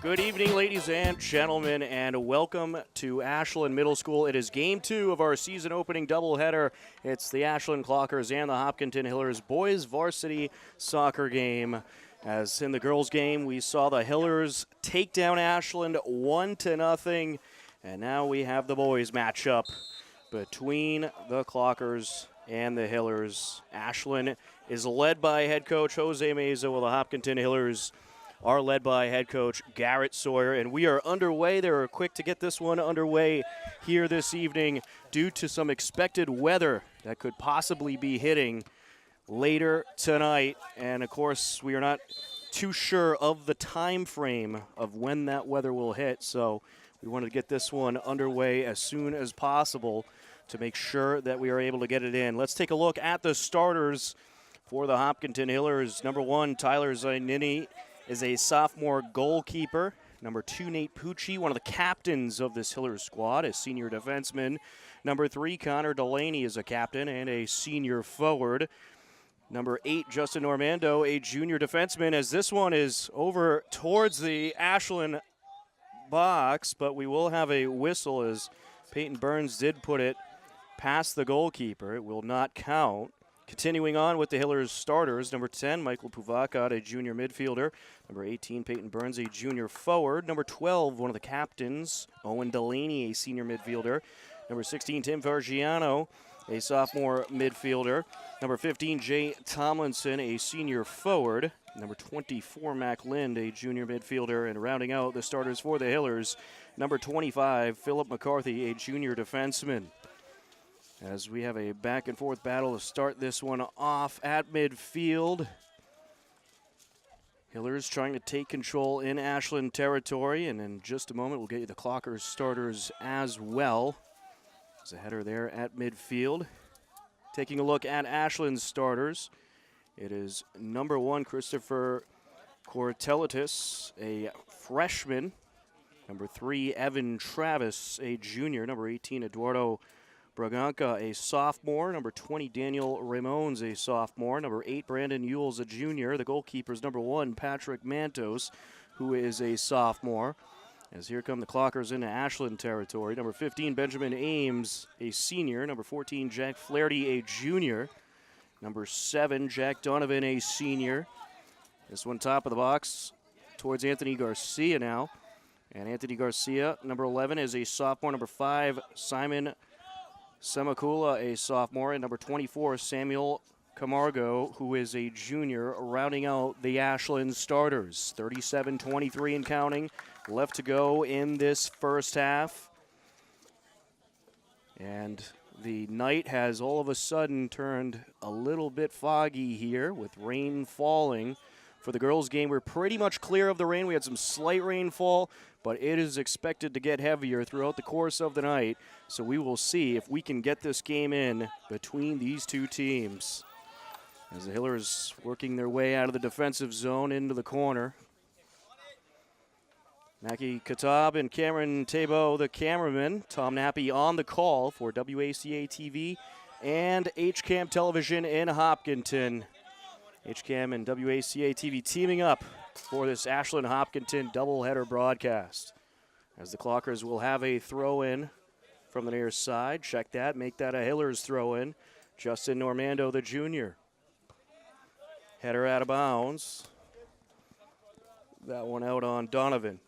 Good evening, ladies and gentlemen, and welcome to Ashland Middle School. It is game 2 of our season opening doubleheader. It's the Ashland Clockers and the Hopkinton Hillers boys varsity soccer game. As in the girls game, we saw the Hillers take down Ashland 1-0, and now we have the boys matchup between the Clockers and the Hillers. Ashland is led by head coach Jose Meza, while the Hopkinton Hillers are led by head coach Garrett Sawyer. And we are underway. They were quick to get this one underway here this evening due to some expected weather that could possibly be hitting later tonight. And, of course, we are not too sure of the time frame of when that weather will hit. So we wanted to get this one underway as soon as possible to make sure that we are able to get it in. Let's take a look at the starters for the Hopkinton Hillers. Number 1, Tyler Zainini is a sophomore goalkeeper. Number 2, Nate Pucci, one of the captains of this Hillers squad, a senior defenseman. Number 3, Connor Delaney is a captain and a senior forward. Number 8, Justin Normando, a junior defenseman, as this one is over towards the Ashland box, but we will have a whistle as Peyton Burns did put it past the goalkeeper. It will not count. Continuing on with the Hillers starters, number 10, Michael Puvakat, a junior midfielder. Number 18, Peyton Burns, a junior forward. Number 12, one of the captains, Owen Delaney, a senior midfielder. Number 16, Tim Vargiano, a sophomore midfielder. Number 15, Jay Tomlinson, a senior forward. Number 24, Mac Lind, a junior midfielder. And rounding out the starters for the Hillers, number 25, Philip McCarthy, a junior defenseman. As we have a back-and-forth battle to start this one off at midfield. Hillers trying to take control in Ashland territory, and in just a moment we'll get you the Clockers starters as well. There's a header there at midfield. Taking a look at Ashland's starters, it is number 1, Christopher Cortelitis, a freshman. Number 3, Evan Travis, a junior. Number 18, Eduardo Braganca, a sophomore. Number 20, Daniel Ramones, a sophomore. Number 8, Brandon Ewells, a junior. The goalkeeper's number 1, Patrick Mantos, who is a sophomore. As here come the Clockers into Ashland territory. Number 15, Benjamin Ames, a senior. Number 14, Jack Flaherty, a junior. Number 7, Jack Donovan, a senior. This one top of the box towards Anthony Garcia now. And Anthony Garcia, number 11, is a sophomore. Number 5, Simon Semakula, a sophomore, and number 24, Samuel Camargo, who is a junior, rounding out the Ashland starters. 37-23 and counting left to go in this first half. And the night has all of a sudden turned a little bit foggy here with rain falling. For the girls' game, we're pretty much clear of the rain. We had some slight rainfall, but it is expected to get heavier throughout the course of the night. So we will see if we can get this game in between these two teams. As the Hillers working their way out of the defensive zone into the corner. Mackie Katab and Cameron Tabo, the cameraman. Tom Nappy on the call for WACA-TV and HCAM Television in Hopkinton. HCAM and WACA-TV teaming up for this Ashland Hopkinton doubleheader broadcast. As the Clockers will have a throw-in from the near side. Check that, make that a Hillers throw-in. Justin Normando, the junior. Header out of bounds. That one out on Donovan.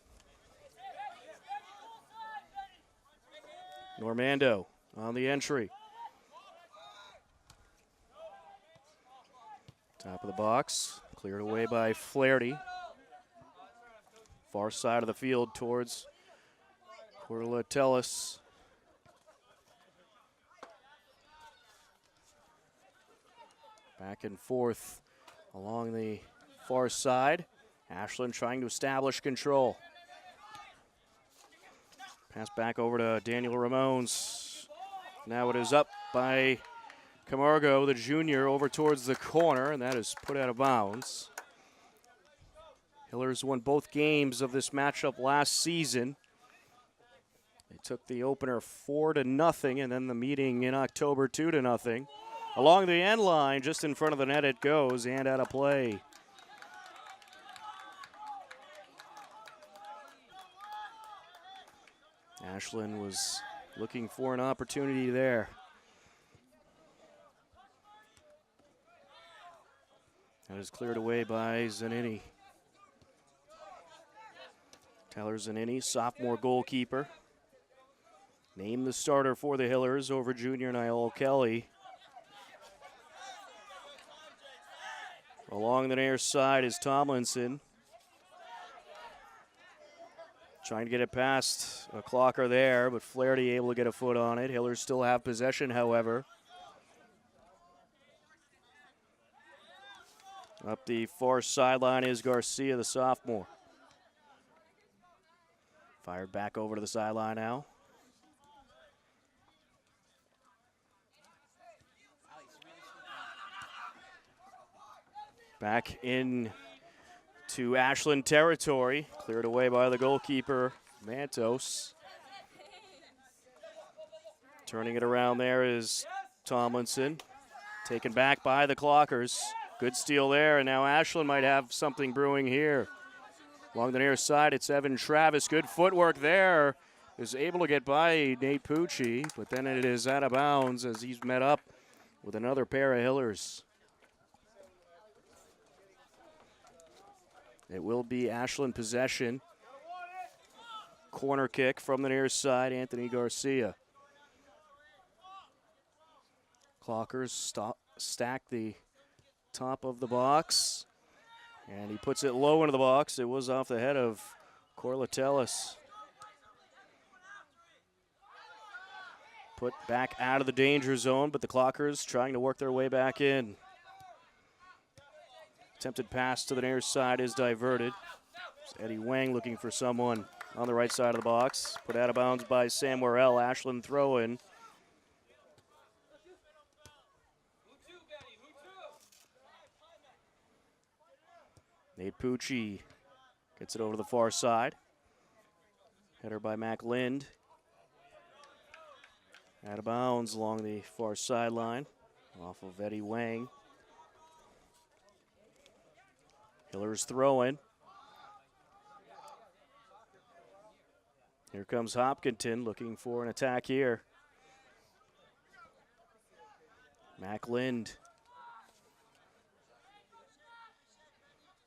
Normando on the entry. Top of the box, cleared away by Flaherty. Far side of the field towards Cortelitis. Back and forth along the far side. Ashland trying to establish control. Pass back over to Daniel Ramones. Now it is up by Camargo, the junior, over towards the corner, and that is put out of bounds. Hillers won both games of this matchup last season. They took the opener 4-0, and then the meeting in October 2-0. Along the end line, just in front of the net it goes, and out of play. Ashland was looking for an opportunity there. That is cleared away by Zanini. Tyler Zanini, sophomore goalkeeper. Named the starter for the Hillers over junior Niall Kelly. Along the near side is Tomlinson. Trying to get it past a Clocker there, but Flaherty able to get a foot on it. Hillers still have possession, however. Up the far sideline is Garcia, the sophomore. Fired back over to the sideline now. Back in to Ashland territory. Cleared away by the goalkeeper, Mantos. Turning it around there is Tomlinson. Taken back by the Clockers. Good steal there, and now Ashland might have something brewing here. Along the near side, it's Evan Travis. Good footwork there. Is able to get by Nate Pucci, but then it is out of bounds as he's met up with another pair of Hillers. It will be Ashland possession. Corner kick from the near side, Anthony Garcia. Clockers stack the top of the box, and he puts it low into the box. It was off the head of Corlatellis. Put back out of the danger zone, but the Clockers trying to work their way back in. Attempted pass to the near side is diverted. It's Eddie Wang looking for someone on the right side of the box. Put out of bounds by Sam Worrell. Ashland throw in. Nate Pucci gets it over to the far side. Header by Mac Lind. Out of bounds along the far sideline. Off of Eddie Wang. Hillers throw in. Here comes Hopkinton looking for an attack here. Mac Lind.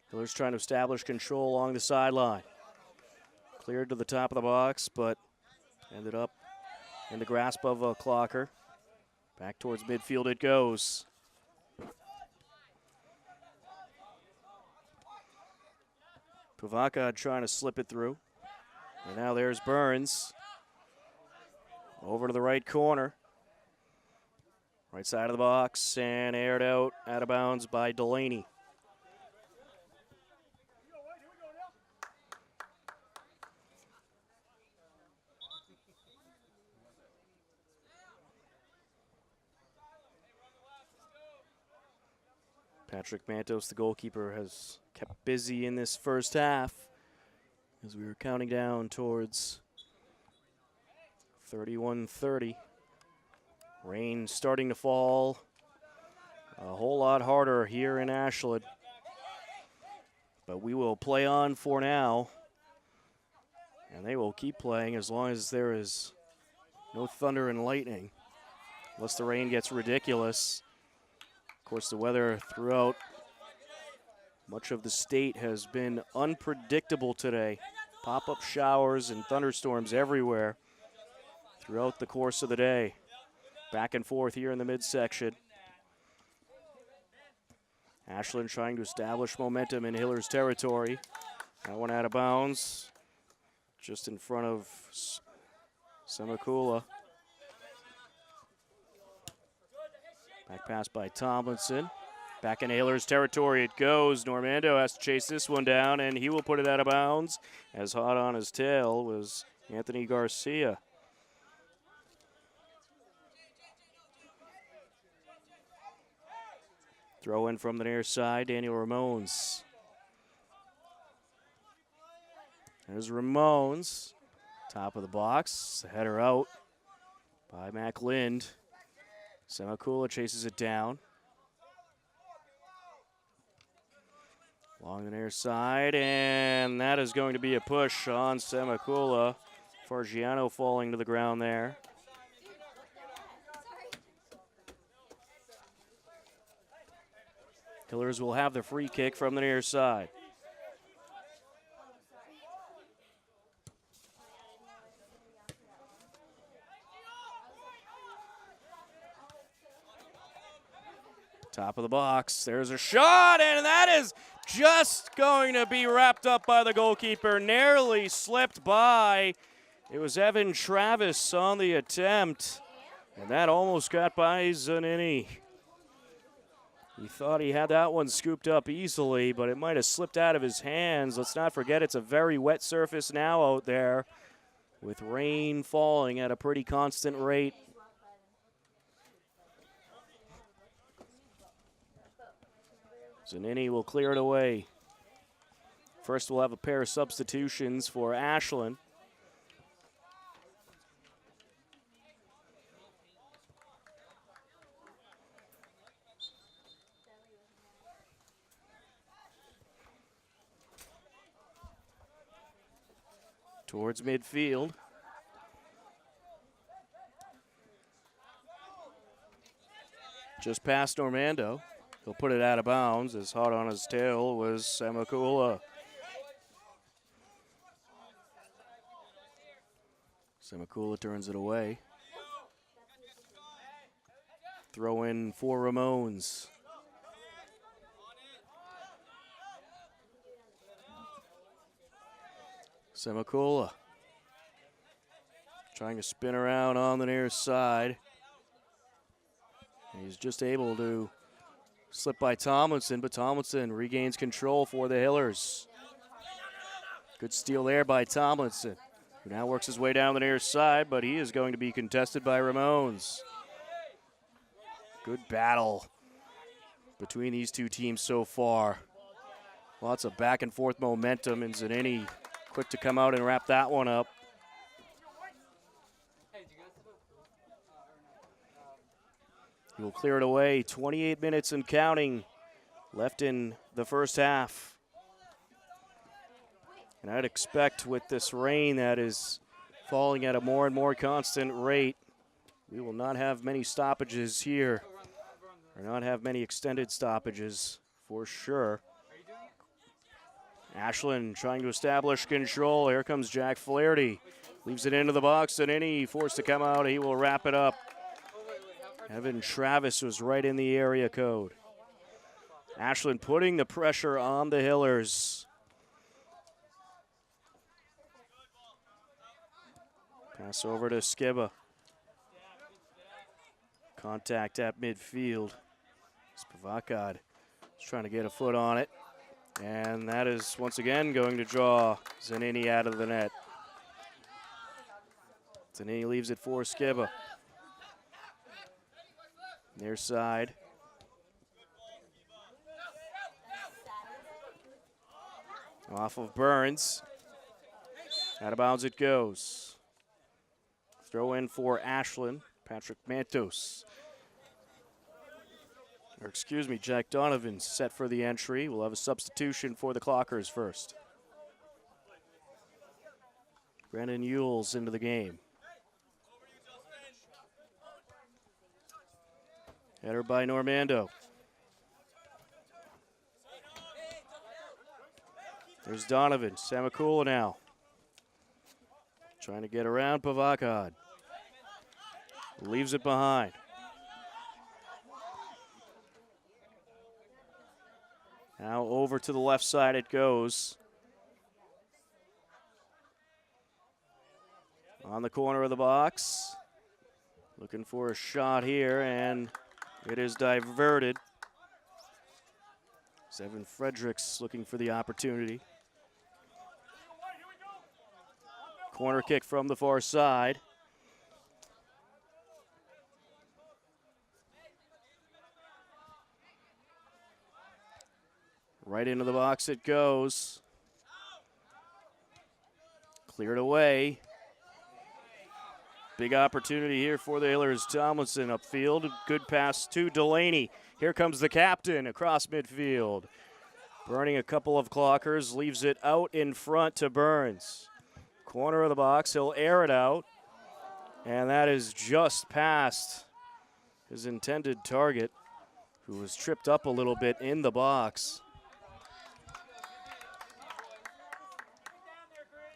Hillers trying to establish control along the sideline. Cleared to the top of the box, but ended up in the grasp of a Clocker. Back towards midfield it goes. Pavaka trying to slip it through. And now there's Burns. Over to the right corner. Right side of the box and aired out of bounds by Delaney. Patrick Mantos, the goalkeeper, has kept busy in this first half as we were counting down towards 31-30. Rain starting to fall a whole lot harder here in Ashland. But we will play on for now. And they will keep playing as long as there is no thunder and lightning. Unless the rain gets ridiculous. Of course, the weather throughout much of the state has been unpredictable today. Pop-up showers and thunderstorms everywhere throughout the course of the day. Back and forth here in the midsection. Ashland trying to establish momentum in Hillers territory. That one out of bounds, just in front of Semakula. Back pass by Tomlinson. Back in Hillers territory it goes. Normando has to chase this one down, and he will put it out of bounds. As hot on his tail was Anthony Garcia. Throw in from the near side, Daniel Ramones. There's Ramones. Top of the box. Header out by Mac Lind. Semakula chases it down. Along the near side, and that is going to be a push on Semakula Fargiano falling to the ground there. Hillers will have the free kick from the near side. Top of the box, there's a shot, and that is just going to be wrapped up by the goalkeeper. Narrowly slipped by. It was Evan Travis on the attempt, and that almost got by Zanini. He thought he had that one scooped up easily, but it might have slipped out of his hands. Let's not forget it's a very wet surface now out there with rain falling at a pretty constant rate. Zanini will clear it away. First, we'll have a pair of substitutions for Ashland. Towards midfield. Just past Normando. He'll put it out of bounds, as hot on his tail was Semakula. Semakula turns it away. Throw in for Ramones. Semakula trying to spin around on the near side. He's just able to slip by Tomlinson, but Tomlinson regains control for the Hillers. Good steal there by Tomlinson, who now works his way down the near side, but he is going to be contested by Ramones. Good battle between these two teams so far. Lots of back and forth momentum, and Zanini quick to come out and wrap that one up. He will clear it away. 28 minutes and counting left in the first half. And I'd expect with this rain that is falling at a more and more constant rate, we will not have many stoppages here, or not have many extended stoppages for sure. Ashland trying to establish control. Here comes Jack Flaherty. Leaves it into the box, and any forced to come out. He will wrap it up. Evan Travis was right in the area code. Ashland putting the pressure on the Hillers. Pass over to Skiba. Contact at midfield. Spivakad is trying to get a foot on it. And that is once again going to draw Zanini out of the net. Zanini leaves it for Skiba. Near side. Off of Burns. Out of bounds it goes. Throw in for Ashland. Patrick Mantos. Or excuse me, Jack Donovan set for the entry. We'll have a substitution for the Clockers first. Brandon Ewells into the game. Header by Normando. There's Donovan. Samakula now. Trying to get around Pavakad. Leaves it behind. Now over to the left side it goes. On the corner of the box. Looking for a shot here, and it is diverted. Evan Fredericks looking for the opportunity. Corner kick from the far side. Right into the box it goes. Cleared away. Big opportunity here for the Hillers. Tomlinson upfield. Good pass to Delaney. Here comes the captain across midfield. Burning a couple of Clockers. Leaves it out in front to Burns. Corner of the box, he'll air it out. And that is just past his intended target, who was tripped up a little bit in the box.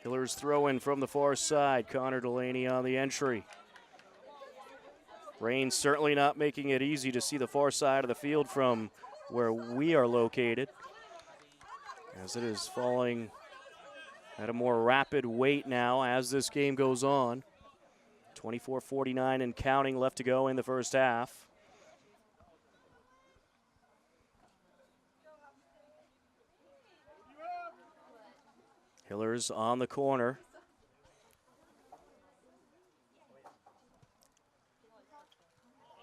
Hillers throw in from the far side. Connor Delaney on the entry. Rain certainly not making it easy to see the far side of the field from where we are located, as it is falling at a more rapid rate now as this game goes on. 24-49 and counting left to go in the first half. Hillers on the corner.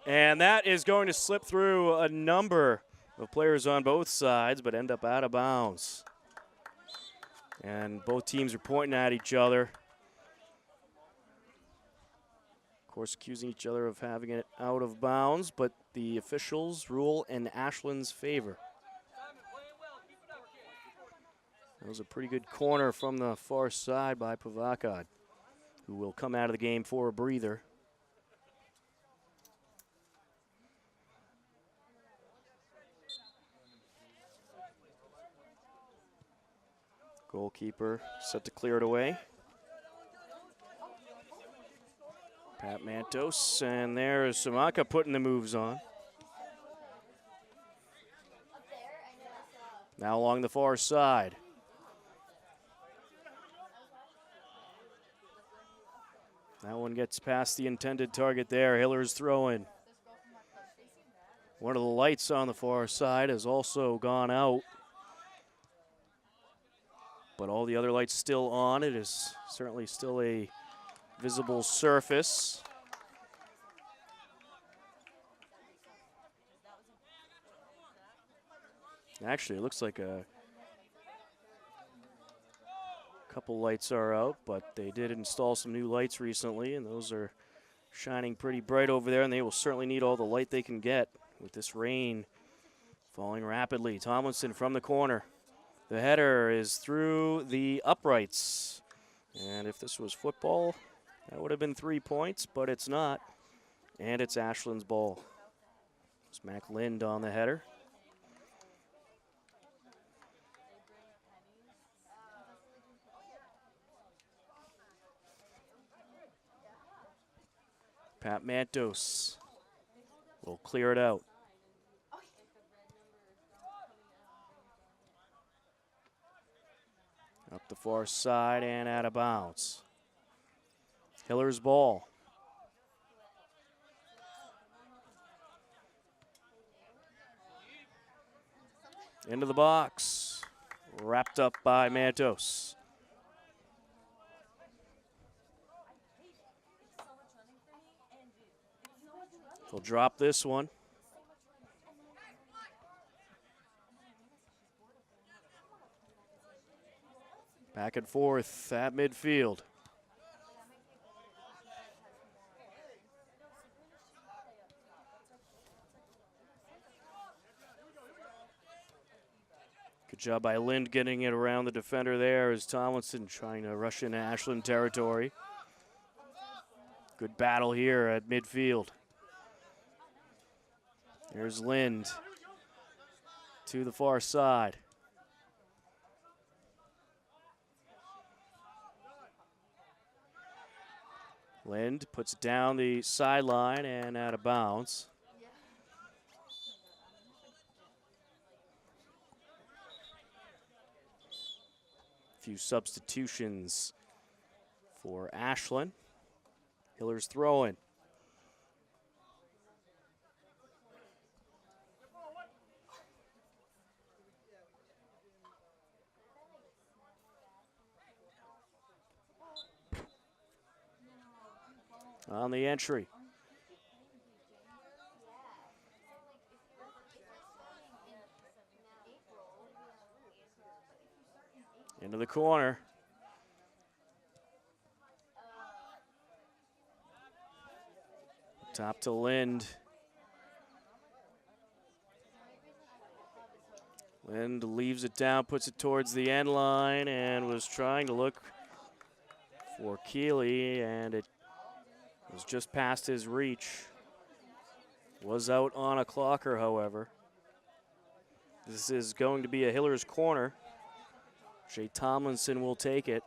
And that is going to slip through a number of players on both sides, but end up out of bounds. And both teams are pointing at each other. Of course, accusing each other of having it out of bounds, but the officials rule in Ashland's favor. That was a pretty good corner from the far side by Pavakad, who will come out of the game for a breather. Goalkeeper set to clear it away. Pat Mantos, and there's Samaka putting the moves on. Now along the far side. That one gets past the intended target there. Hillers throwing. One of the lights on the far side has also gone out, but all the other lights still on. It is certainly still a visible surface. Actually, it looks like a couple lights are out, but they did install some new lights recently, and those are shining pretty bright over there, and they will certainly need all the light they can get with this rain falling rapidly. Tomlinson from the corner. The header is through the uprights, and if this was football, that would have been 3 points, but it's not, and it's Ashland's ball. It's Mac Lind on the header. Pat Mantos will clear it out. Up the far side and out of bounds. Hiller's ball. Into the box. Wrapped up by Mantos. He'll drop this one. Back and forth at midfield. Good job by Lind getting it around the defender there as Tomlinson trying to rush into Ashland territory. Good battle here at midfield. There's Lind to the far side. Lind puts it down the sideline and out of bounds. A few substitutions for Ashland. Hiller's throwing. On the entry. Into the corner. Top to Lind. Lind leaves it down, puts it towards the end line, and was trying to look for Keeley, and it was just past his reach. Was out on a clocker, however. This is going to be a Hillers corner. Jay Tomlinson will take it.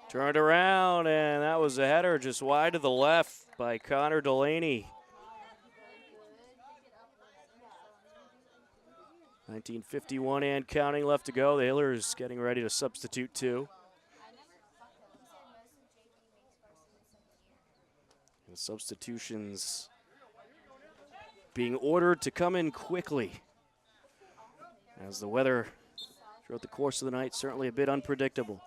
Turned around, and that was a header just wide to the left by Connor Delaney. 19:51 and counting left to go. The Hillers getting ready to substitute two. And substitutions being ordered to come in quickly, as the weather throughout the course of the night certainly a bit unpredictable.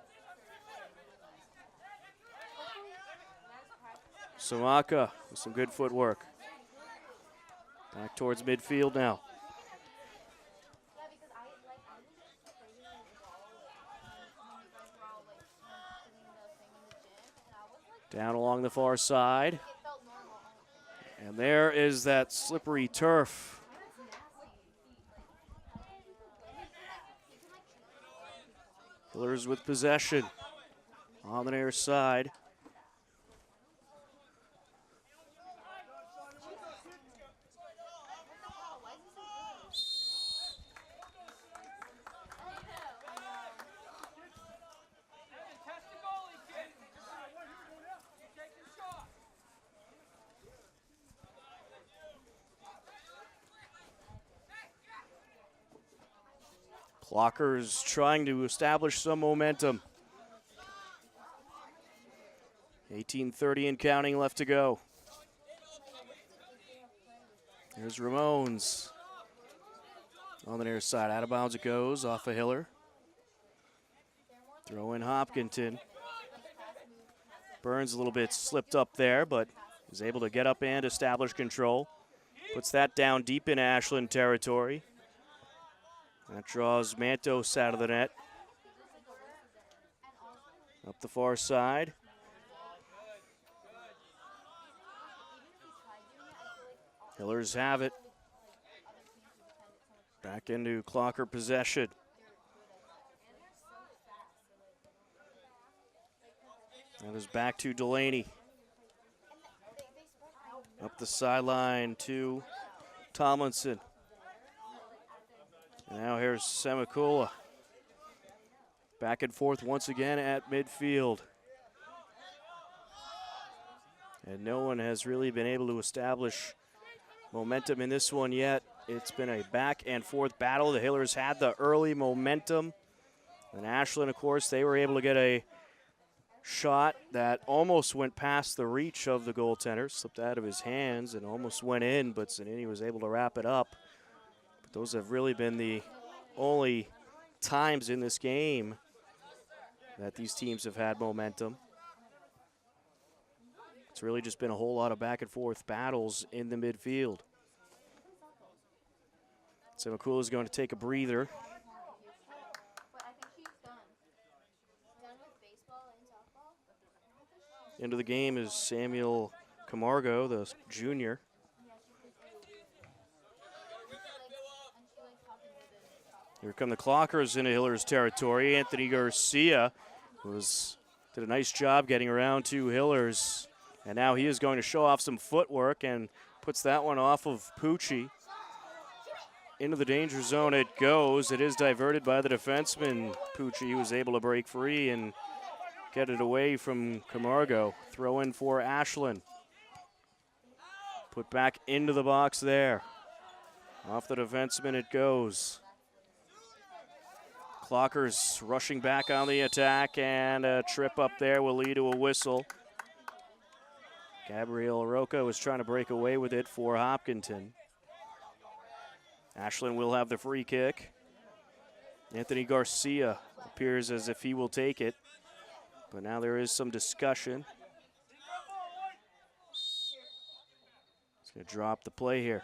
Samaka with some good footwork. Back towards midfield now. Down along the far side. And there is that slippery turf. Hillers with possession on the near side. Clockers trying to establish some momentum. 18:30 and counting left to go. Here's Ramones on the near side. Out of bounds it goes, off a Hiller. Throw in Hopkinton. Burns a little bit slipped up there, but is able to get up and establish control. Puts that down deep in Ashland territory. That draws Mantos out of the net. Up the far side. Hillers have it. Back into Clocker possession. That is back to Delaney. Up the sideline to Tomlinson. Now here's Semikula. Back and forth once again at midfield. And no one has really been able to establish momentum in this one yet. It's been a back and forth battle. The Hillers had the early momentum. And Ashland, of course, they were able to get a shot that almost went past the reach of the goaltender. Slipped out of his hands and almost went in, but Zanini was able to wrap it up. Those have really been the only times in this game that these teams have had momentum. It's really just been a whole lot of back and forth battles in the midfield. Semakula is going to take a breather. Into the game is Samuel Camargo, the junior. Here come the Clockers into Hillers territory. Anthony Garcia did a nice job getting around to Hillers. And now he is going to show off some footwork and puts that one off of Pucci. Into the danger zone it goes. It is diverted by the defenseman. Pucci was able to break free and get it away from Camargo. Throw in for Ashland. Put back into the box there. Off the defenseman it goes. Clockers rushing back on the attack, and a trip up there will lead to a whistle. Gabriel Roca was trying to break away with it for Hopkinton. Ashland will have the free kick. Anthony Garcia appears as if he will take it, but now there is some discussion. He's going to drop the play here.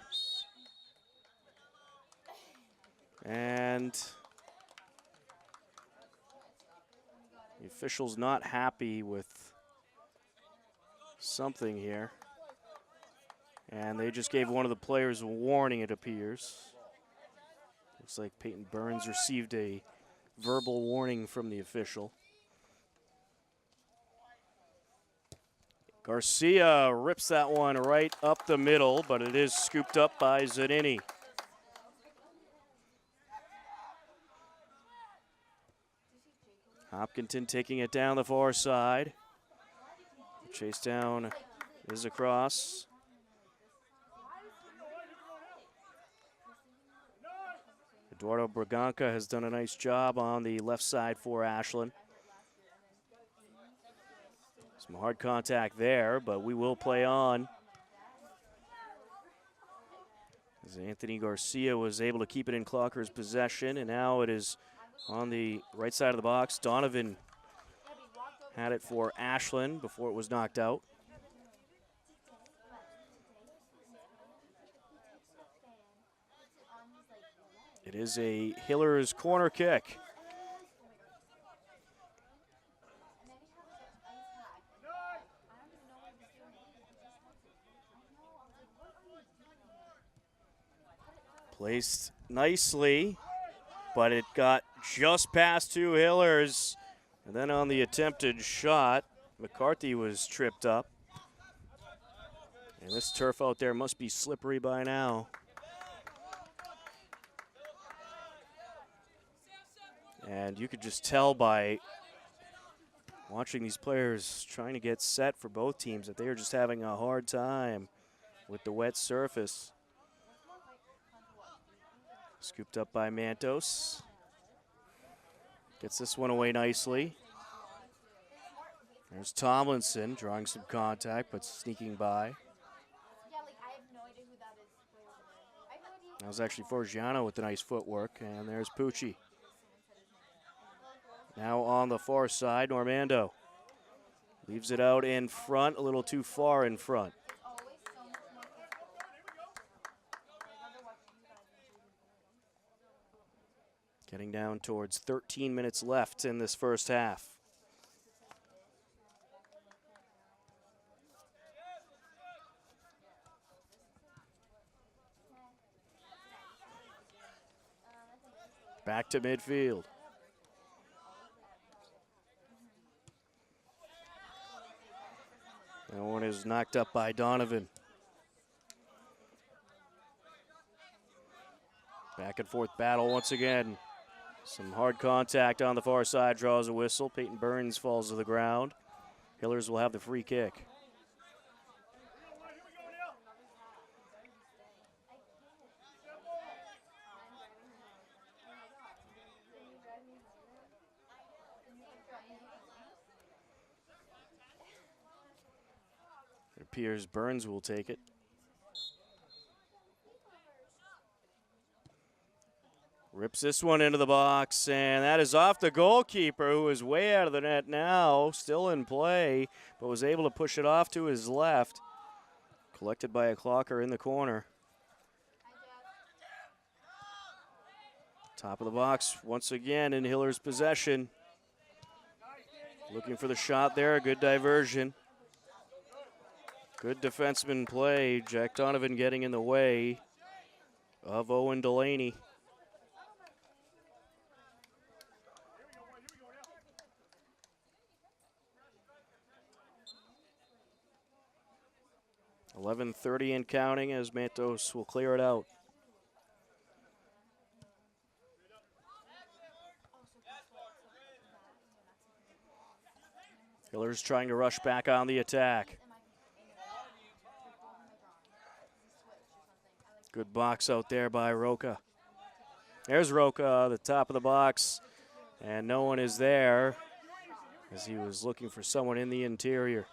And the official's not happy with something here. And they just gave one of the players a warning, it appears. Looks like Peyton Burns received a verbal warning from the official. Garcia rips that one right up the middle, but it is scooped up by Zanini. Hopkinton taking it down the far side. Chase down is across. Eduardo Braganca has done a nice job on the left side for Ashland. Some hard contact there, but we will play on. As Anthony Garcia was able to keep it in Clocker's possession, and now it is on the right side of the box. Donovan had it for Ashland before it was knocked out. It is a Hillers corner kick. Placed nicely, but it got just past two Hillers. And then on the attempted shot, McCarthy was tripped up. And this turf out there must be slippery by now. And you could just tell by watching these players trying to get set for both teams that they are just having a hard time with the wet surface. Scooped up by Mantos. Gets this one away nicely. There's Tomlinson drawing some contact, but sneaking by. That was actually Forgiano with the nice footwork, and there's Pucci. Now on the far side, Normando leaves it out in front, a little too far in front. Getting down towards 13 minutes left in this first half. Back to midfield. That one is knocked up by Donovan. Back and forth battle once again. Some hard contact on the far side, draws a whistle. Peyton Burns falls to the ground. Hillers will have the free kick. It appears Burns will take it. Rips this one into the box, and that is off the goalkeeper, who is way out of the net now, still in play, but was able to push it off to his left. Collected by a Clocker in the corner. Top of the box once again in Hiller's possession. Looking for the shot there, a good diversion. Good defenseman play. Jack Donovan getting in the way of Owen Delaney. .11:30 and counting as Mantos will clear it out. Hillers trying to rush back on the attack. Good box out there by Roca. There's Roca, the top of the box, and no one is there as he was looking for someone in the interior.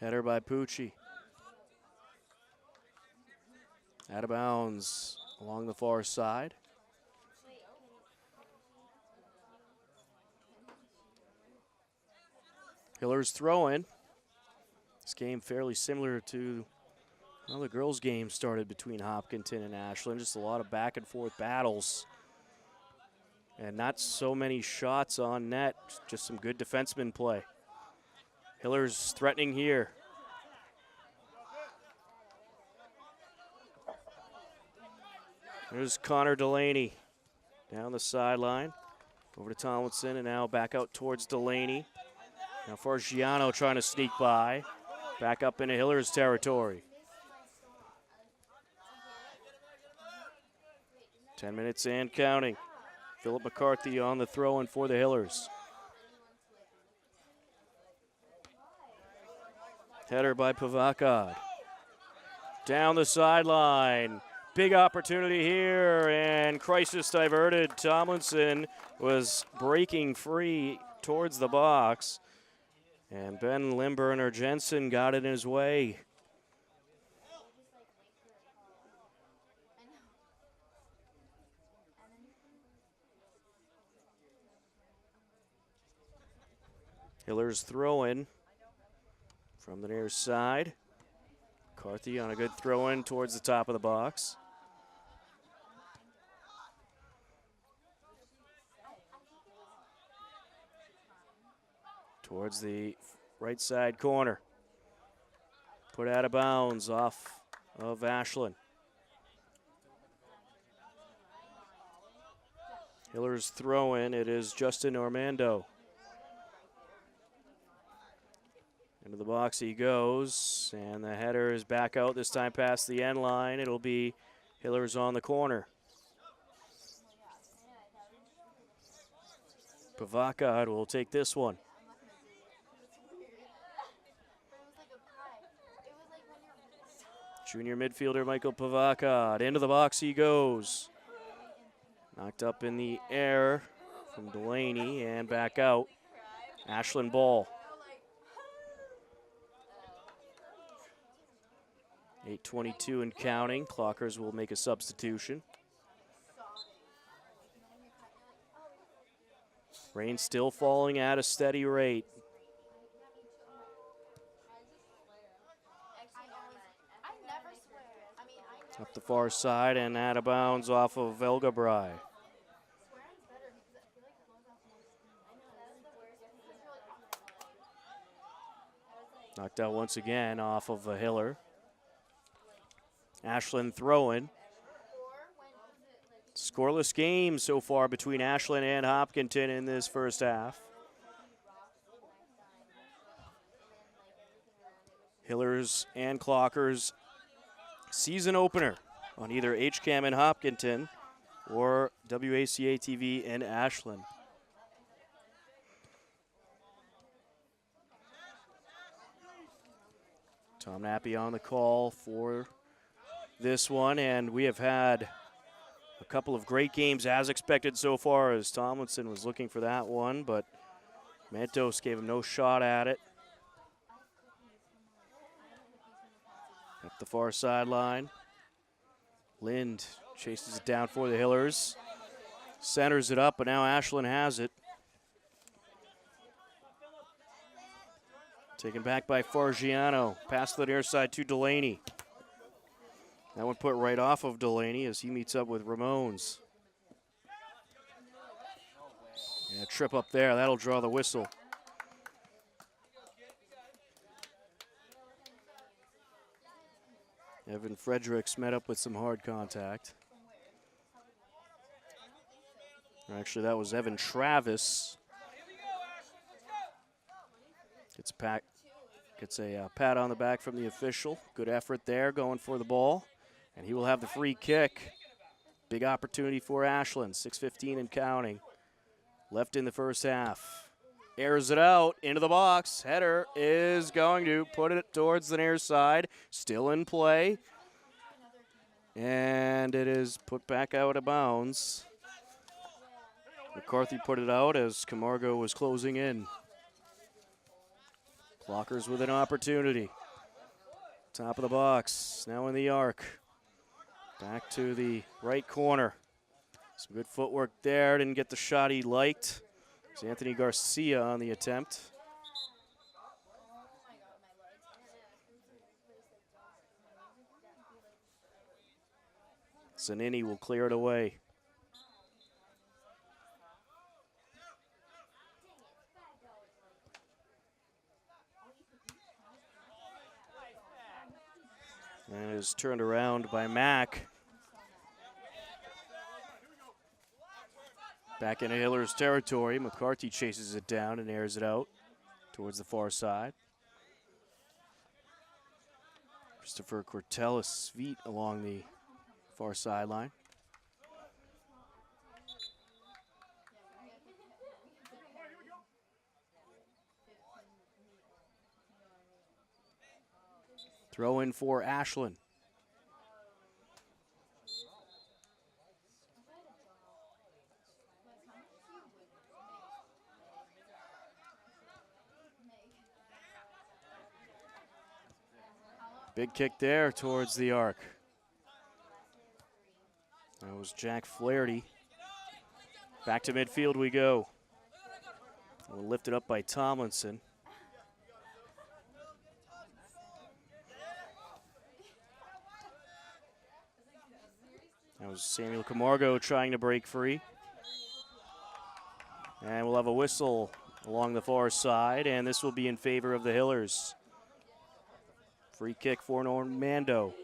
Header by Pucci. Out of bounds along the far side. Hillers throw in. This game fairly similar to how the girls' game started between Hopkinton and Ashland. Just a lot of back and forth battles. And not so many shots on net, just some good defenseman play. Hillers threatening here. There's Connor Delaney down the sideline. Over to Tomlinson, and now back out towards Delaney. Now Fargiano trying to sneak by. Back up into Hiller's territory. 10 minutes and counting. Philip McCarthy on the throw-in for the Hillers. Header by Pavakad. Down the sideline. Big opportunity here, and crisis diverted. Tomlinson was breaking free towards the box, and Ben Limburner Jensen got it in his way. Hiller's throw-in from the near side. McCarthy on a good throw-in towards the top of the box. Towards the right side corner. Put out of bounds off of Ashland. Hiller's throw-in, it is Justin Ormando. Into the box he goes, and the header is back out, this time past the end line. It'll be Hiller's on the corner. Pavakad will take this one. Junior midfielder Michael Pavakad. Into the box he goes. Knocked up in the air from Delaney and back out. Ashland ball. 8:22 and counting. Clockers will make a substitution. Rain still falling at a steady rate. Up the far side and out of bounds off of Velgabrai. Knocked out once again off of a Hiller. Ashland throw-in. Scoreless game so far between Ashland and Hopkinton in this first half. Hillers and Clockers season opener on either HCAM in Hopkinton or WACA-TV in Ashland. Tom Nappy on the call for this one, and we have had a couple of great games as expected so far, as Tomlinson was looking for that one, but Mentos gave him no shot at it. Up the far sideline. Lind chases it down for the Hillers. Centers it up, but now Ashland has it. Taken back by Fargiano. Pass to the near side to Delaney. That one put right off of Delaney as he meets up with Ramones. And a trip up there, that'll draw the whistle. Evan Fredericks met up with some hard contact. Actually, that was Evan Travis. Gets a pat on the back from the official. Good effort there, going for the ball. And he will have the free kick. Big opportunity for Ashland, 6:15 and counting. Left in the first half. Airs it out into the box. Header is going to put it towards the near side. Still in play. And it is put back out of bounds. McCarthy put it out as Camargo was closing in. Clockers with an opportunity. Top of the box, now in the arc. Back to the right corner. Some good footwork there, didn't get the shot he liked. It's Anthony Garcia on the attempt. Zanini will clear it away. And it is turned around by Mack. Back into Hiller's territory. McCarthy chases it down and airs it out towards the far side. Christopher Cortellis' feet along the far sideline. Throw in for Ashland. Big kick there towards the arc. That was Jack Flaherty. Back to midfield we go. We'll lift it up by Tomlinson. That was Samuel Camargo trying to break free. And we'll have a whistle along the far side, and this will be in favor of the Hillers. Free kick for Normando.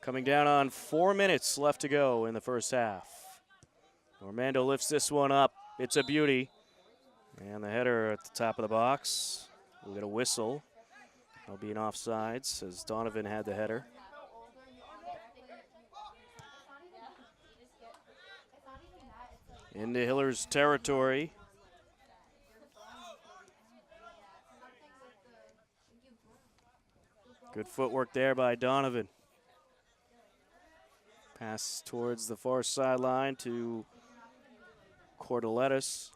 Coming down on 4 minutes left to go in the first half. Normando lifts this one up. It's a beauty. And the header at the top of the box. We'll get a whistle. That'll be an offsides as Donovan had the header. Into Hiller's territory. Good footwork there by Donovan. Pass towards the far sideline to Cordeletis.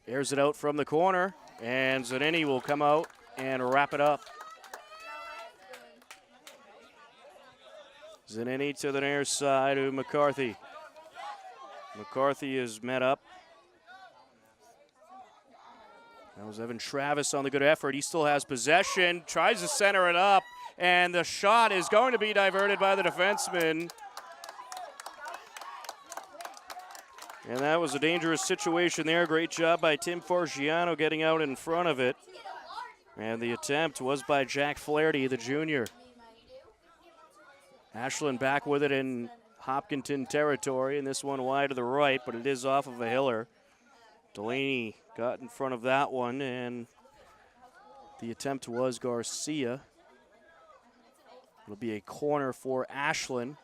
Airs it out from the corner, and Zanini will come out and wrap it up. Zanini to the near side of McCarthy. McCarthy is met up. That was Evan Travis on the good effort. He still has possession, tries to center it up, and the shot is going to be diverted by the defenseman. And that was a dangerous situation there. Great job by Tim Forgiano getting out in front of it. And the attempt was by Jack Flaherty, the junior. Ashland back with it in Hopkinton territory, and this one wide to the right, but it is off of a Hiller. Delaney got in front of that one, and the attempt was Garcia. It'll be a corner for Ashland.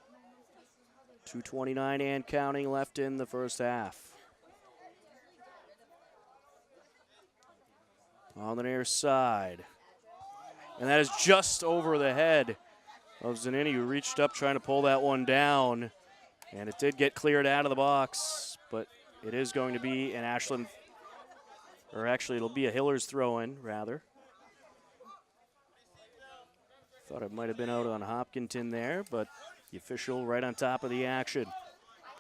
2:29 and counting left in the first half. On the near side. And that is just over the head of Zanini, who reached up trying to pull that one down. And it did get cleared out of the box, but it is going to be an Ashland, or actually it'll be a Hillers throw-in, rather. Thought it might have been out on Hopkinton there, but the official right on top of the action.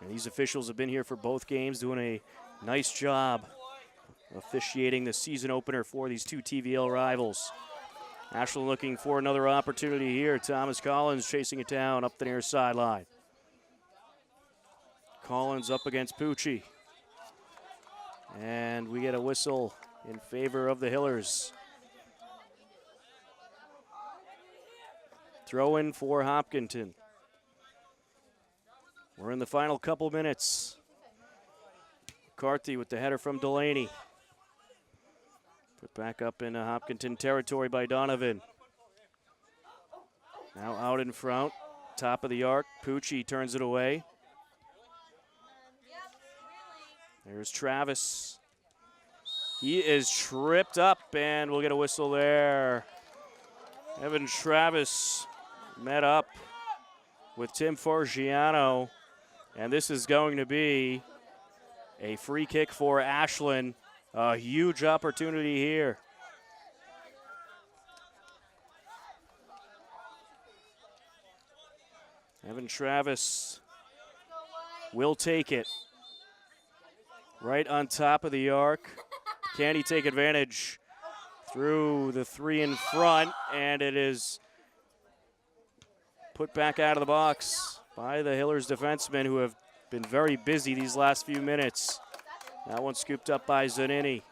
And these officials have been here for both games, doing a nice job officiating the season opener for these two TVL rivals. Ashland looking for another opportunity here. Thomas Collins chasing it down up the near sideline. Collins up against Pucci. And we get a whistle in favor of the Hillers. Throw in for Hopkinton. We're in the final couple minutes. McCarthy with the header from Delaney. Put back up in Hopkinton territory by Donovan. Now out in front, top of the arc. Pucci turns it away. There's Travis. He is tripped up, and we'll get a whistle there. Evan Travis met up with Tim Forgiano, and this is going to be a free kick for Ashland. A huge opportunity here. Evan Travis will take it. Right on top of the arc. Can he take advantage through the three in front? And it is put back out of the box by the Hillers defensemen, who have been very busy these last few minutes. That one scooped up by Zanini.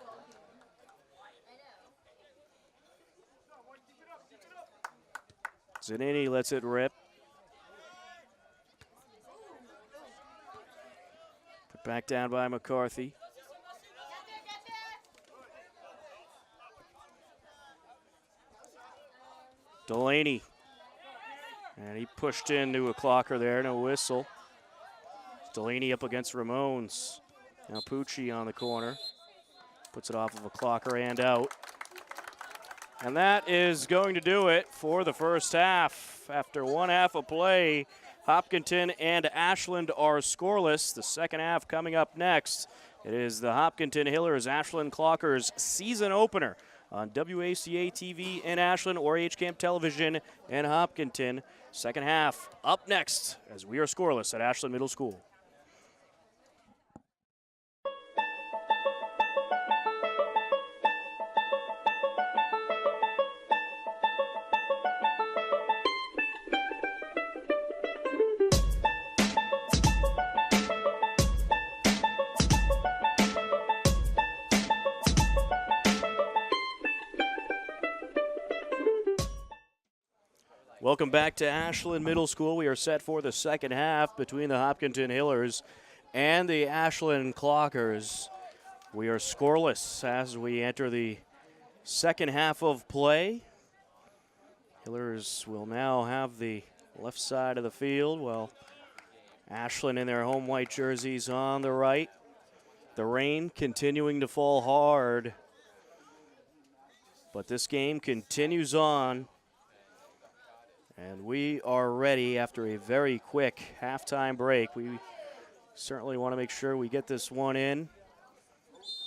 Zanini lets it rip. Back down by McCarthy. Delaney. And he pushed into a clocker there, no whistle. Delaney up against Ramones. Now Pucci on the corner. Puts it off of a clocker and out. And that is going to do it for the first half. After one half of play, Hopkinton and Ashland are scoreless. The second half coming up next. It is the Hopkinton Hillers Ashland Clockers season opener on WACA-TV in Ashland or HCAM Television in Hopkinton. Second half up next as we are scoreless at Ashland Middle School. Welcome back to Ashland Middle School. We are set for the second half between the Hopkinton Hillers and the Ashland Clockers. We are scoreless as we enter the second half of play. Hillers will now have the left side of the field, while Ashland in their home white jerseys on the right. The rain continuing to fall hard, but this game continues on. And we are ready after a very quick halftime break. We certainly want to make sure we get this one in.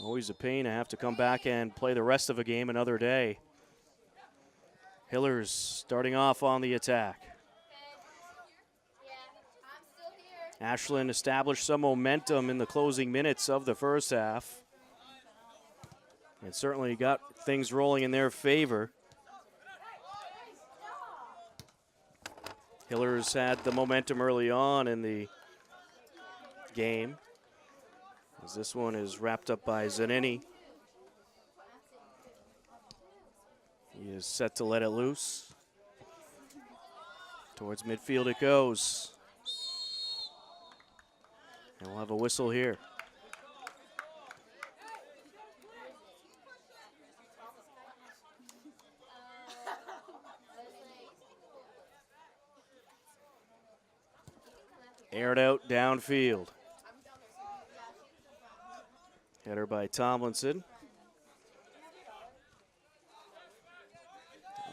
Always a pain to have to come back and play the rest of a game another day. Hillers starting off on the attack. Ashland established some momentum in the closing minutes of the first half. And certainly got things rolling in their favor. Hillers had the momentum early on in the game, as this one is wrapped up by Zanini. He is set to let it loose. Towards midfield it goes. And we'll have a whistle here. Aired out downfield. Header by Tomlinson.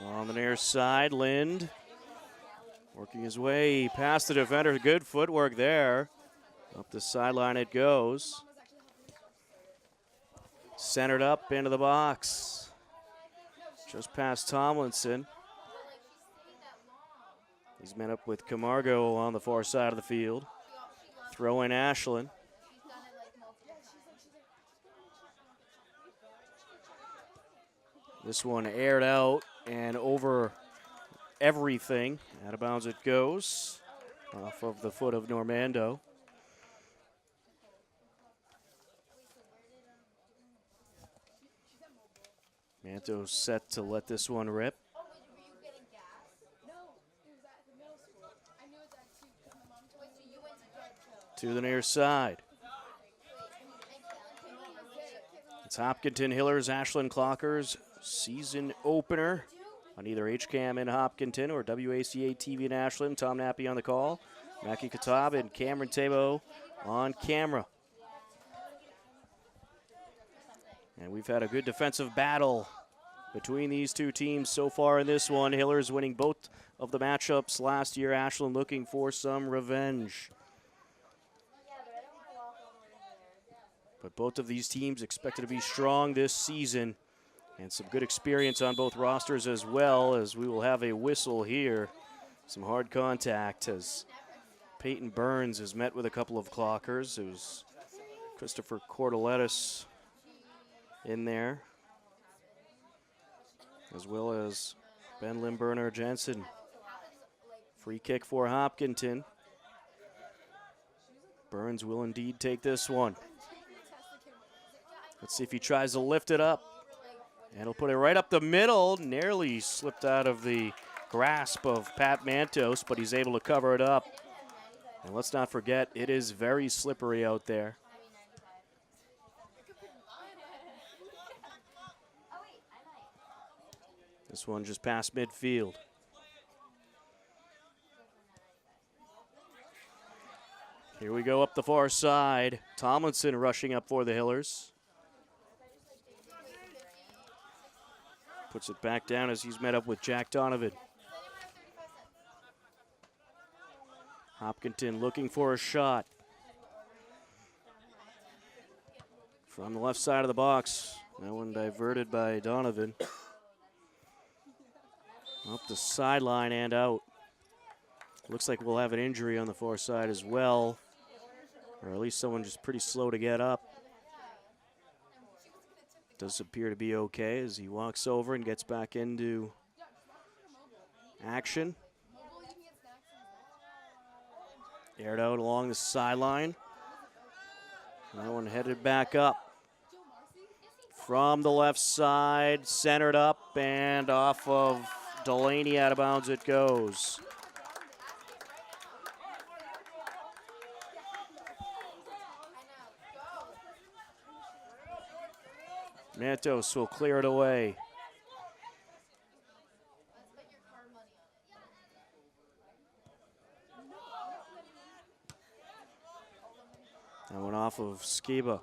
On the near side, Lind working his way past the defender. Good footwork there. Up the sideline it goes. Centered up into the box. Just past Tomlinson. He's met up with Camargo on the far side of the field. Throw in Ashland. This one aired out and over everything. Out of bounds it goes. Off of the foot of Normando. Manto's set to let this one rip. To the near side. It's Hopkinton Hillers, Ashland Clockers season opener on either HCAM in Hopkinton or WACA-TV in Ashland. Tom Nappy on the call. Mackie Katab and Cameron Tabo on camera. And we've had a good defensive battle between these two teams so far in this one. Hillers winning both of the matchups last year. Ashland looking for some revenge. But both of these teams expected to be strong this season, and some good experience on both rosters as well, as we will have a whistle here. Some hard contact as Peyton Burns is met with a couple of clockers. It was Christopher Cordelettis in there, as well as Ben Limburner Jensen. Free kick for Hopkinton. Burns will indeed take this one. Let's see if he tries to lift it up. And he'll put it right up the middle. Nearly slipped out of the grasp of Pat Mantos, but he's able to cover it up. And let's not forget, it is very slippery out there. This one just past midfield. Here we go up the far side. Tomlinson rushing up for the Hillers. Puts it back down as he's met up with Jack Donovan. Hopkinton looking for a shot. From the left side of the box. That one diverted by Donovan. Up the sideline and out. Looks like we'll have an injury on the far side as well. Or at least someone just pretty slow to get up. Does appear to be okay as he walks over and gets back into action. Aired out along the sideline. That one headed back up. From the left side, centered up and off of Delaney, out of bounds it goes. Mantos will clear it away. That one off of Skiba.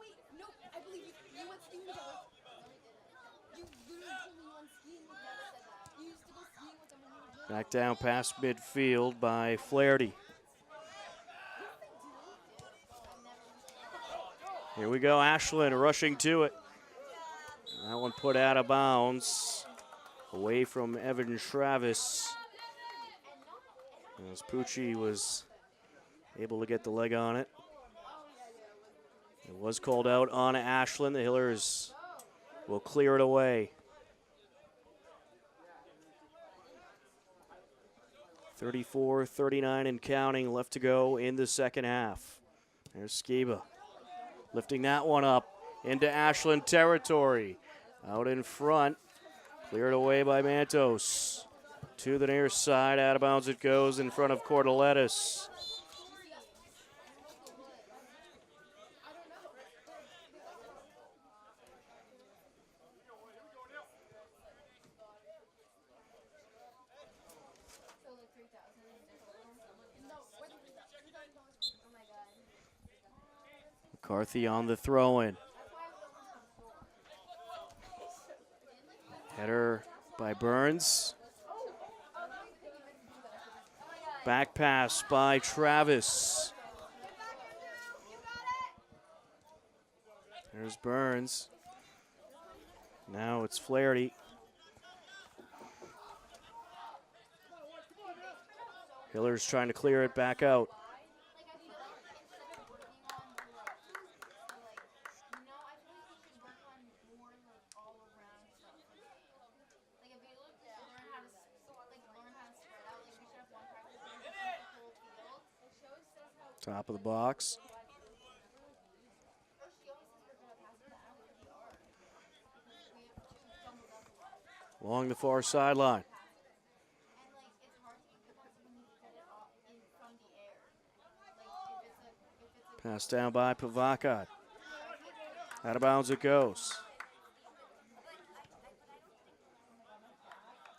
Back down past midfield by Flaherty. Here we go, Ashland rushing to it. That one put out of bounds, away from Evan Travis. As Pucci was able to get the leg on it. It was called out on Ashland. The Hillers will clear it away. 34-39 and counting left to go in the second half. There's Skiba lifting that one up into Ashland territory. Out in front, cleared away by Mantos. To the near side, out of bounds it goes in front of Cordellettis. McCarthy on the throw-in. Header by Burns. Back pass by Travis. There's Burns. Now it's Flaherty. Hillers trying to clear it back out. Top of the box. Along the far sideline. Pass down by Pavakat. Out of bounds it goes.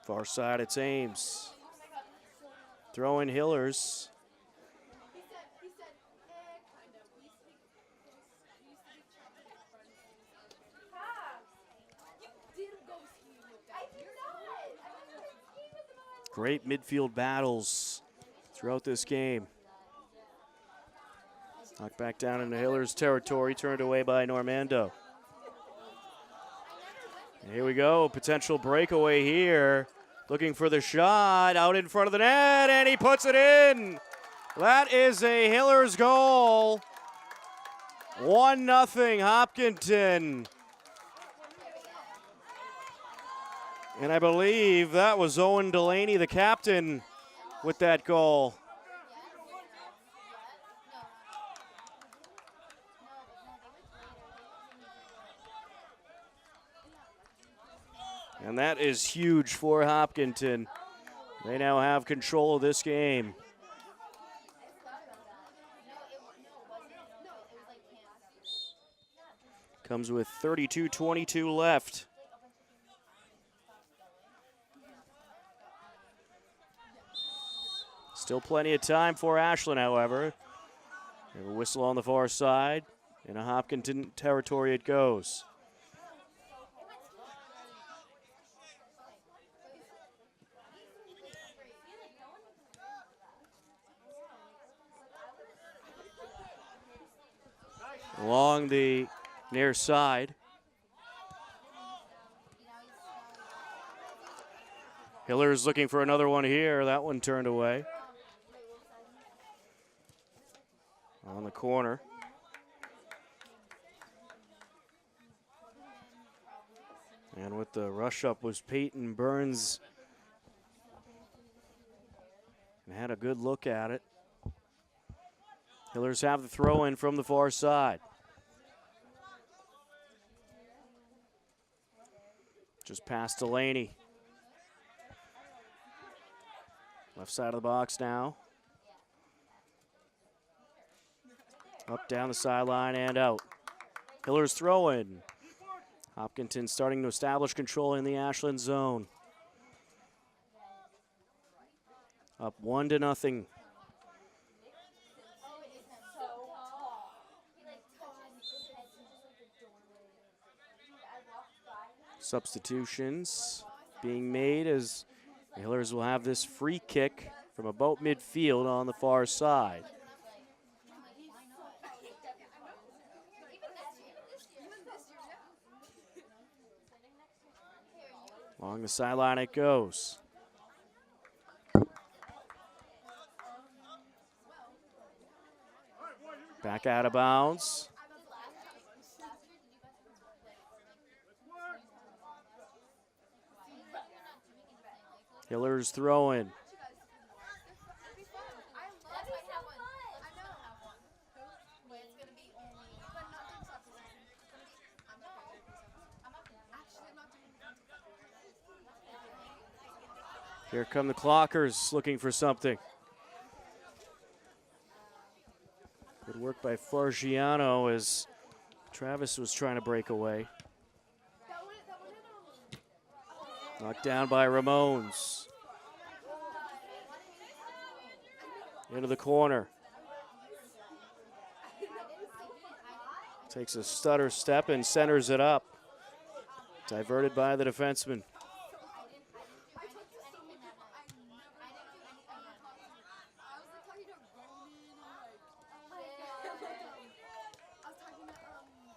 Far side it's Ames. Throw in Hillers. Great midfield battles throughout this game. Knocked back down into Hillers territory, turned away by Normando. And here we go, potential breakaway here. Looking for the shot, out in front of the net, and he puts it in. That is a Hillers goal. 1-0 Hopkinton. And I believe that was Owen Delaney, the captain, with that goal. And that is huge for Hopkinton. They now have control of this game. Comes with 32-22 left. Still plenty of time for Ashland, however. They have a whistle on the far side. In a Hopkinton territory it goes. Along the near side. Hiller's looking for another one here. That one turned away. On the corner. And with the rush up was Peyton Burns. And had a good look at it. Hillers have the throw in from the far side. Just past Delaney. Left side of the box now. Up, down the sideline, and out. Hillers throw in. Hopkinton starting to establish control in the Ashland zone. Up 1-0. Substitutions being made as the Hillers will have this free kick from about midfield on the far side. Along the sideline it goes. Back out of bounds. Hillers throwing. Here come the Clockers looking for something. Good work by Fargiano as Travis was trying to break away. Knocked down by Ramones. Into the corner. Takes a stutter step and centers it up. Diverted by the defenseman.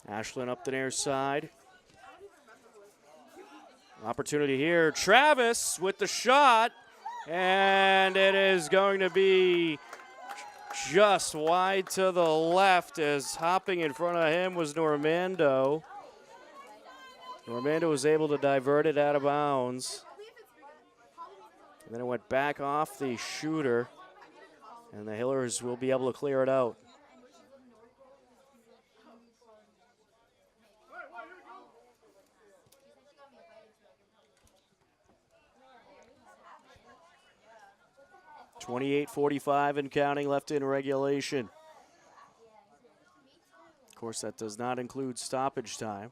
Ashland up the near side. Opportunity here. Travis with the shot. And it is going to be just wide to the left as hopping in front of him was Normando. Normando was able to divert it out of bounds. And then it went back off the shooter. And the Hillers will be able to clear it out. .48-45 and counting left in regulation. Of course, that does not include stoppage time.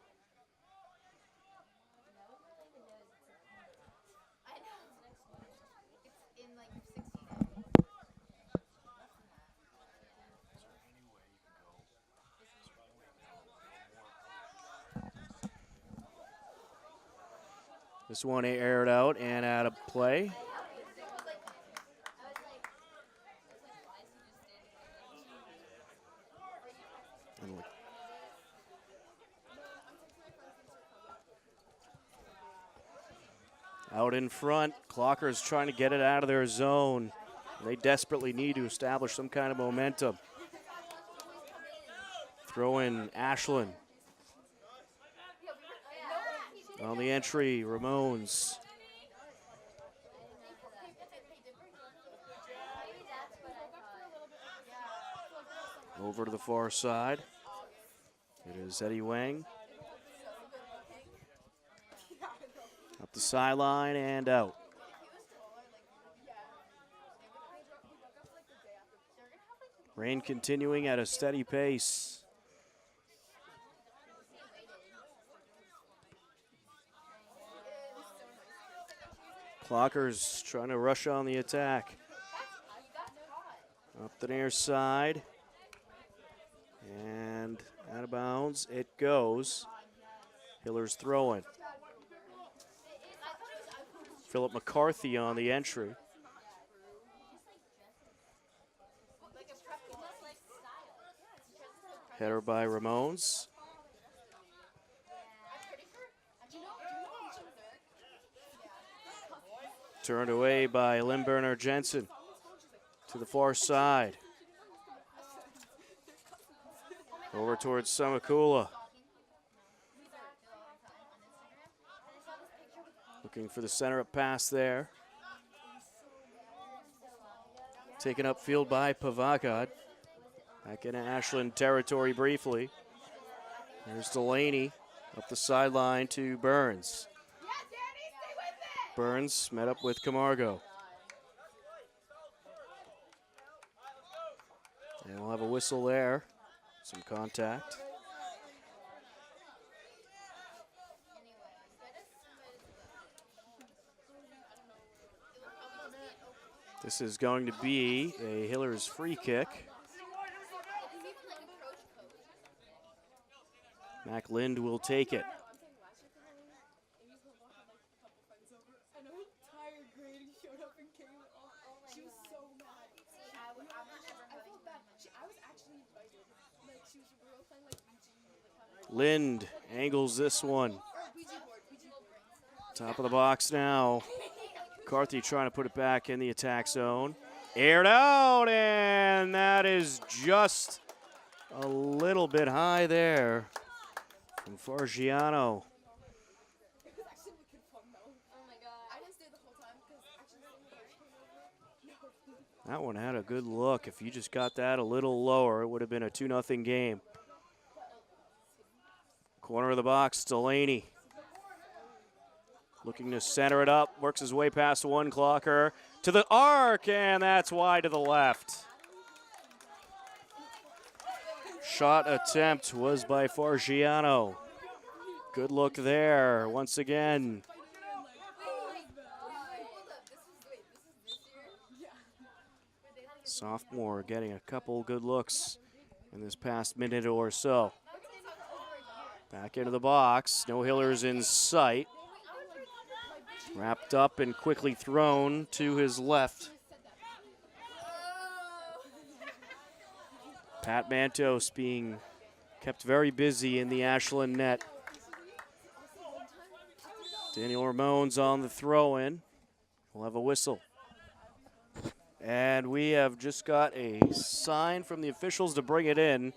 This one aired out and out of play. Out in front, Clockers trying to get it out of their zone. They desperately need to establish some kind of momentum. Throw in Ashland. On the entry, Ramones. Over to the far side. It is Eddie Wang. Up the sideline and out. Rain continuing at a steady pace. Clockers trying to rush on the attack. Up the near side. And out of bounds it goes. Hillers throwing. Philip McCarthy on the entry. Header by Ramones. Turned away by Limburner Jensen to the far side. Over towards Samakula. Looking for the center up pass there. Taken upfield by Pavakad. Back in Ashland territory briefly. There's Delaney up the sideline to Burns. Burns met up with Camargo. And we'll have a whistle there. Some contact. This is going to be a Hillers free kick. Mac Lind will take it. Lind angles this one. Top of the box now. McCarthy trying to put it back in the attack zone. Aired out, and that is just a little bit high there from Fargiano. That one had a good look. If you just got that a little lower, it would have been a 2-0 game. Corner of the box, Delaney. Looking to center it up, works his way past one clocker to the arc, and that's wide to the left. Shot attempt was by Fargiano. Good look there once again. Sophomore getting a couple good looks in this past minute or so. Back into the box, no Hillers in sight. Wrapped up and quickly thrown to his left. Pat Mantos being kept very busy in the Ashland net. Daniel Ramones on the throw-in. We'll have a whistle. And we have just got a sign from the officials to bring it in.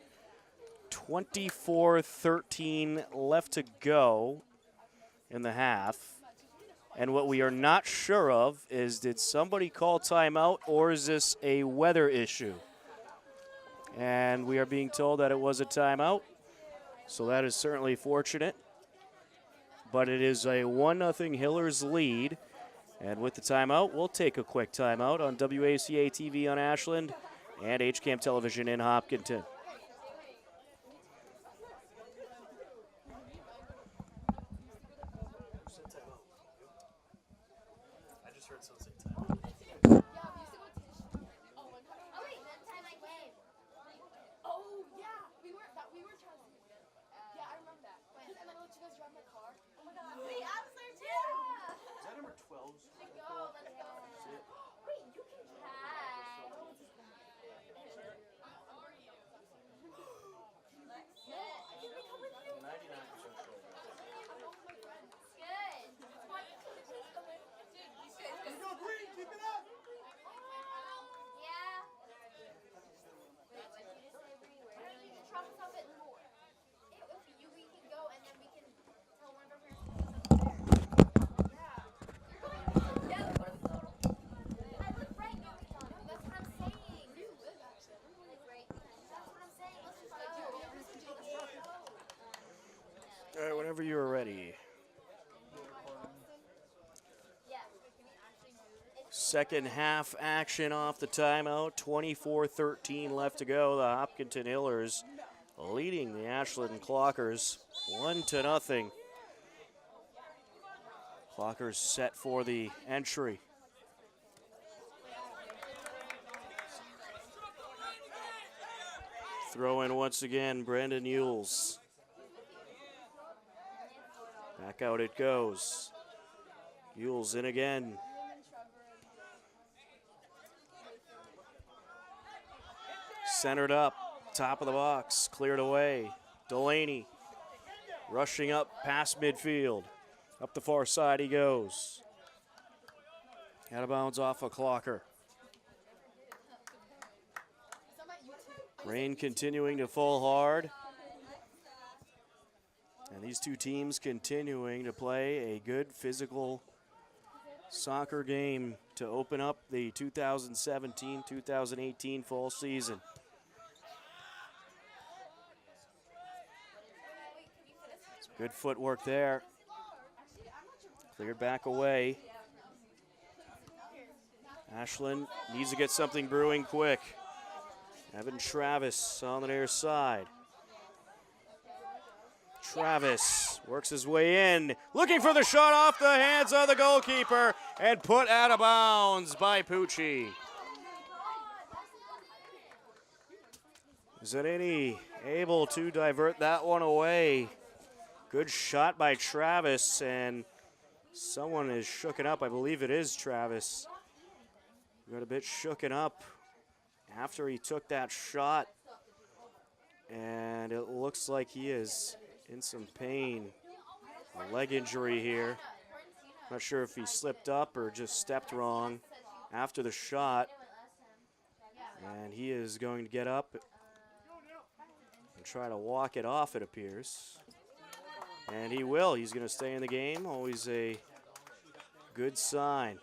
24-13 left to go in the half. And what we are not sure of is, did somebody call timeout or is this a weather issue? And we are being told that it was a timeout. So that is certainly fortunate. But it is a 1-0 Hillers lead. And with the timeout, we'll take a quick timeout on WACA-TV on Ashland and HCAM Television in Hopkinton. All right, whenever you are ready. Second half action off the timeout. 24-13 left to go. The Hopkinton Hillers leading the Ashland Clockers 1-0. Clockers set for the entry. Throw in once again, Brandon Yules. Back out it goes. Yules in again. Centered up, top of the box, cleared away. Delaney rushing up past midfield. Up the far side he goes. Out of bounds off a Clocker. Rain continuing to fall hard. And these two teams continuing to play a good physical soccer game to open up the 2017-2018 fall season. Good footwork there. Cleared back away. Ashland needs to get something brewing quick. Evan Travis on the near side. Travis works his way in, looking for the shot off the hands of the goalkeeper and put out of bounds by Pucci. Zanini able to divert that one away. Good shot by Travis, and someone is shooken up. I believe it is Travis. Got a bit shooken up after he took that shot, and it looks like he is in some pain. A leg injury here. Not sure if he slipped up or just stepped wrong after the shot. And he is going to get up and try to walk it off, it appears. And he will. He's going to stay in the game. Always a good sign.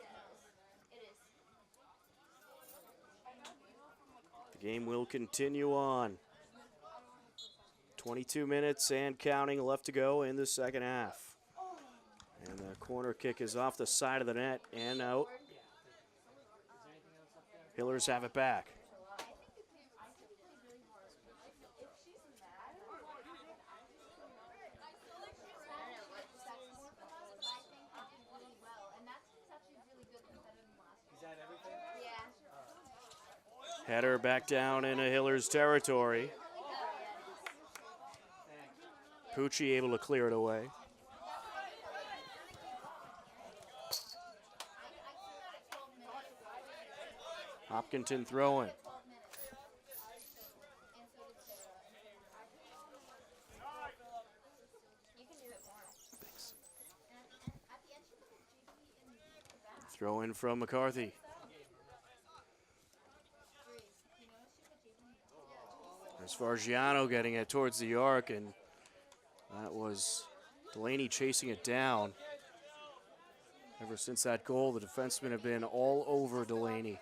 The game will continue on. 22 minutes and counting left to go in the second half. And the corner kick is off the side of the net and out. Hillers have it back. Header back down into Hillers territory. Pucci able to clear it away. Hopkinton throwing. Throw in from McCarthy. There's Fargiano getting it towards the arc, and that was Delaney chasing it down. Ever since that goal, the defensemen have been all over Delaney.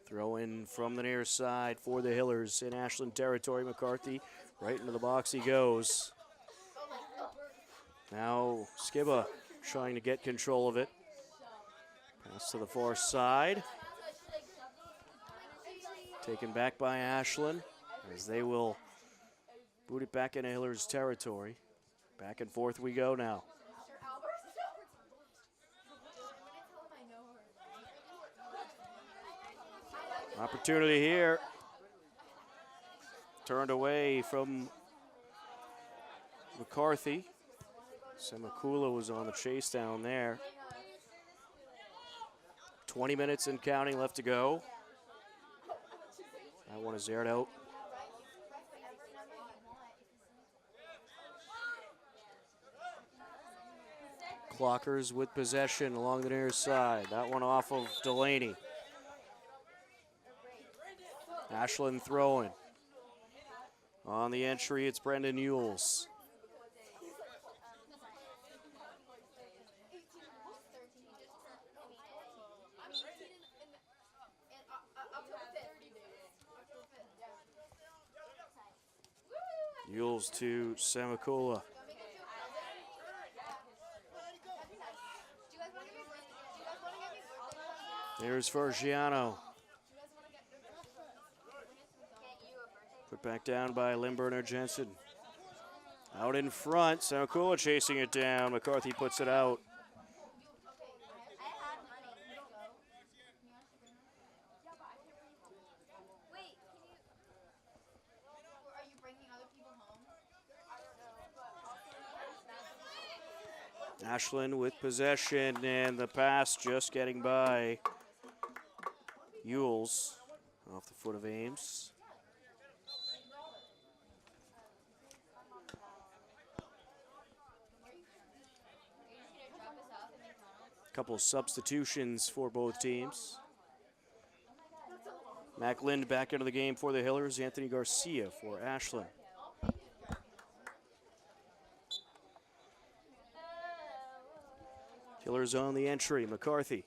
Throw in from the near side for the Hillers in Ashland territory. McCarthy right into the box he goes. Now Skiba trying to get control of it. Pass to the far side. Taken back by Ashland as they will boot it back into Hillers territory. Back and forth we go now. Opportunity here. Turned away from McCarthy. Semakula was on the chase down there. 20 minutes and counting left to go. That one is aired out. Clockers with possession along the near side. That one off of Delaney. Ashland throwing. On the entry, it's Brendan Yules. Yules to Semakula. There's Fargiano. Put back down by Limburner Jensen. Out in front, Semakula chasing it down. McCarthy puts it out. Ashland with possession, and the pass just getting by Ewells off the foot of Ames. Couple substitutions for both teams. Mac Lind back into the game for the Hillers. Anthony Garcia for Ashland. Hillers on the entry. McCarthy.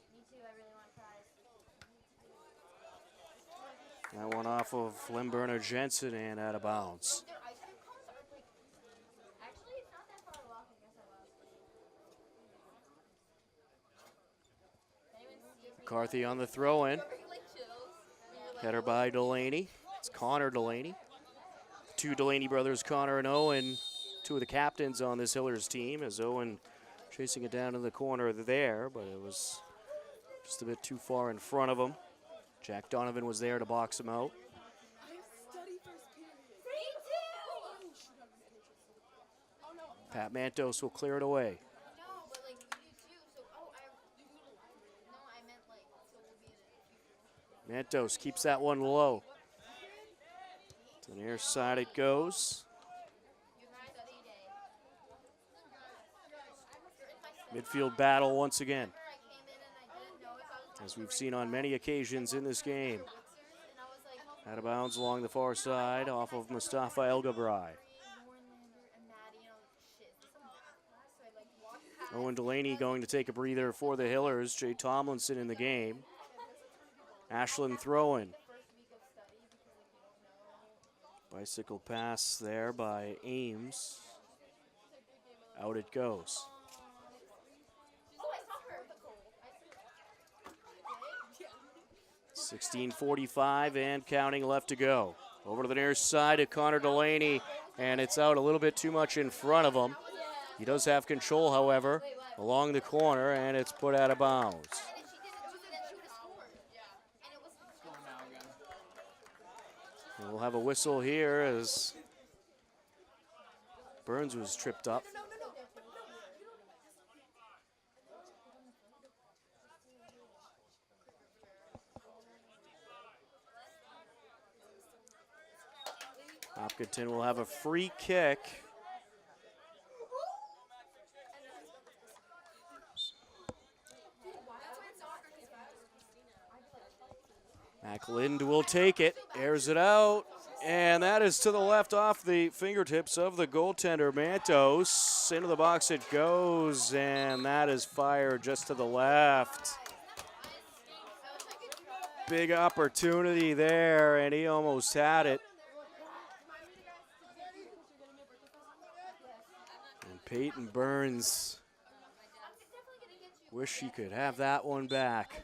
That one off of Limburner Jensen and out of bounds. McCarthy on the throw-in. Header by Delaney. It's Connor Delaney. Two Delaney brothers, Connor and Owen, two of the captains on this Hillers team, as Owen chasing it down in the corner there, but it was just a bit too far in front of him. Jack Donovan was there to box him out. Pat Mantos will clear it away. Mantos keeps that one low. To the near side it goes. Midfield battle once again, as we've seen on many occasions in this game. Out of bounds along the far side off of Mustafa El Gabrai. Owen Delaney going to take a breather for the Hillers. Jay Tomlinson in the game. Ashland throwing. Bicycle pass there by Ames. Out it goes. 16:45 and counting left to go. Over to the near side of Connor Delaney, and it's out a little bit too much in front of him. He does have control, however, along the corner, and it's put out of bounds. And we'll have a whistle here as Burns was tripped up. Hopkinton will have a free kick. Mac Lind will take it, airs it out, and that is to the left off the fingertips of the goaltender, Mantos. Into the box it goes, and that is fired just to the left. Big opportunity there, and he almost had it. And Peyton Burns wish he could have that one back.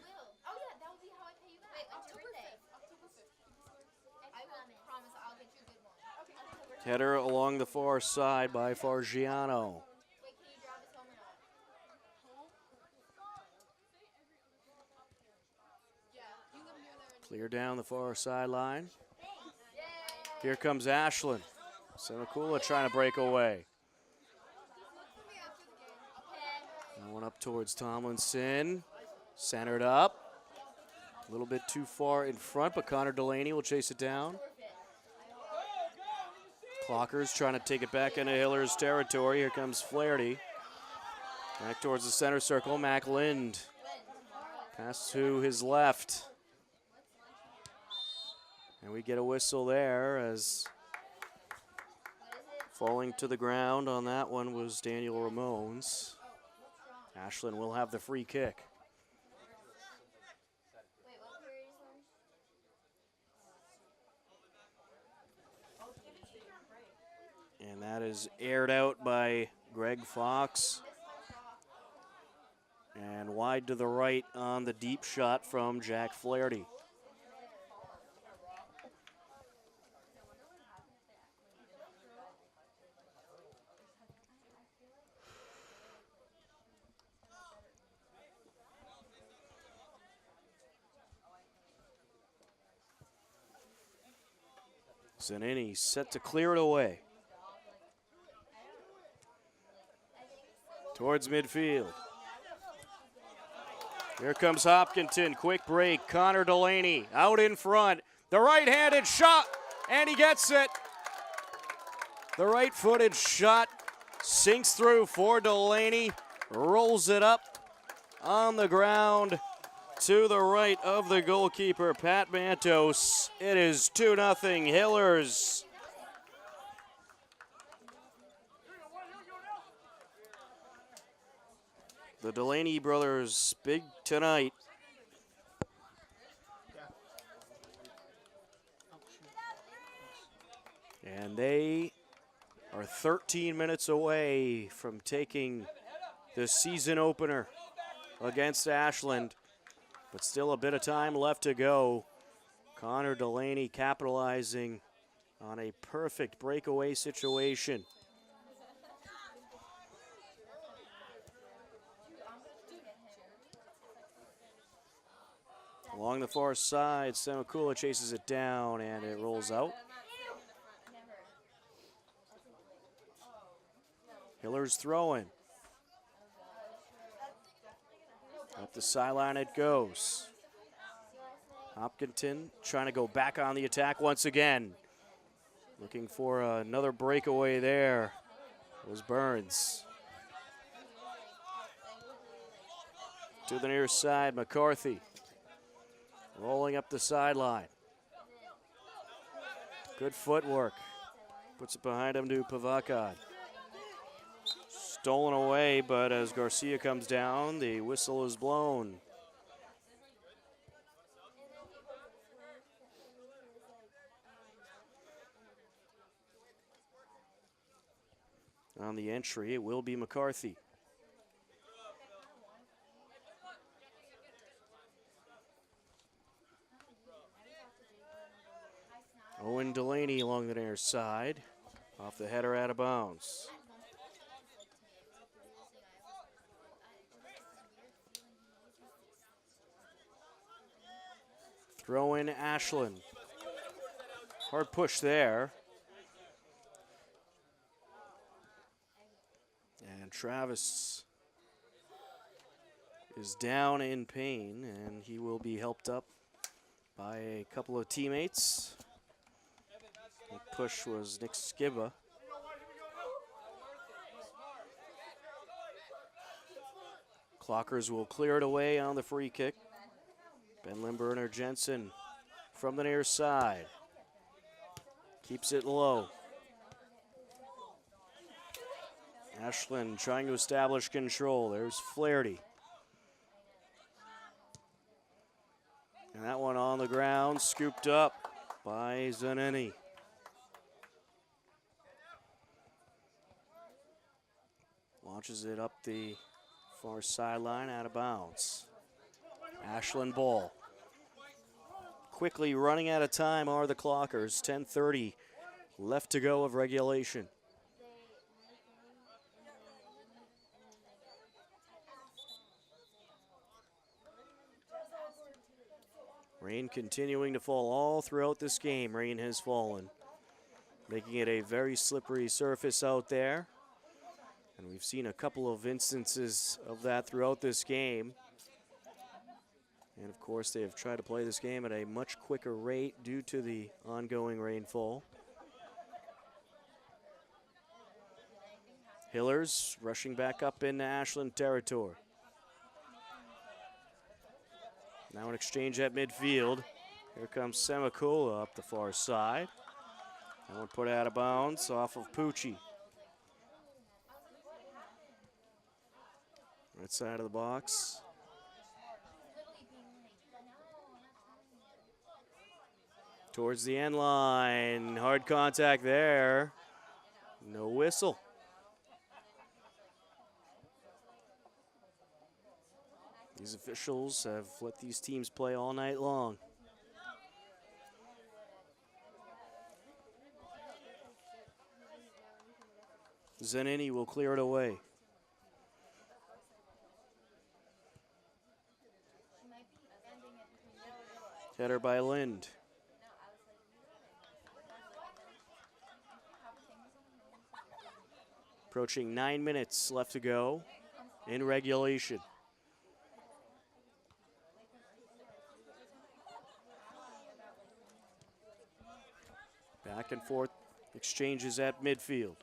Header along the far side by Fargiano. Clear down the far sideline. Here comes Ashland. Senakula trying to break away. That one up towards Tomlinson. Centered up. A little bit too far in front, but Connor Delaney will chase it down. Clockers trying to take it back into Hillers territory. Here comes Flaherty. Back towards the center circle. Mac Lind. Pass to his left. And we get a whistle there as falling to the ground on that one was Daniel Ramones. Ashland will have the free kick. And that is aired out by Greg Fox. And wide to the right on the deep shot from Jack Flaherty. Zanini set to clear it away. towards midfield. Here comes Hopkinton, quick break. Connor Delaney out in front. The right-handed shot, and he gets it. The right-footed shot sinks through for Delaney, rolls it up on the ground to the right of the goalkeeper, Pat Mantos. It is 2-0 Hillers. The Delaney brothers, big tonight. And they are 13 minutes away from taking the season opener against Ashland, but still a bit of time left to go. Connor Delaney capitalizing on a perfect breakaway situation. Along the far side, Semakula chases it down and it rolls out. Hillers throwing. Up the sideline it goes. Hopkinton trying to go back on the attack once again. Looking for another breakaway there. It was Burns. To the near side, McCarthy. Rolling up the sideline. Good footwork. Puts it behind him to Pavakad. Stolen away, but as Garcia comes down, the whistle is blown. On the entry, it will be McCarthy. Owen Delaney along the near side. Off the header, out of bounds. Throw in Ashland. Hard push there. And Travis is down in pain, and he will be helped up by a couple of teammates. The push was Nick Skiba. Clockers will clear it away on the free kick. Ben Limburner Jensen from the near side. Keeps it low. Ashland trying to establish control. There's Flaherty. And that one on the ground, scooped up by Zanini. Launches it up the far sideline, out of bounds. Ashland ball. Quickly running out of time are the Clockers. 10:30 left to go of regulation. Rain continuing to fall all throughout this game. Rain has fallen, making it a very slippery surface out there. And we've seen a couple of instances of that throughout this game. And of course, they have tried to play this game at a much quicker rate due to the ongoing rainfall. Hillers rushing back up into Ashland territory. Now an exchange at midfield. Here comes Semakula up the far side. That one put out of bounds off of Pucci. Right side of the box. Towards the end line. Hard contact there. No whistle. These officials have let these teams play all night long. Zanini will clear it away. Header by Lind. Approaching 9 minutes left to go. in regulation. Back and forth exchanges at midfield.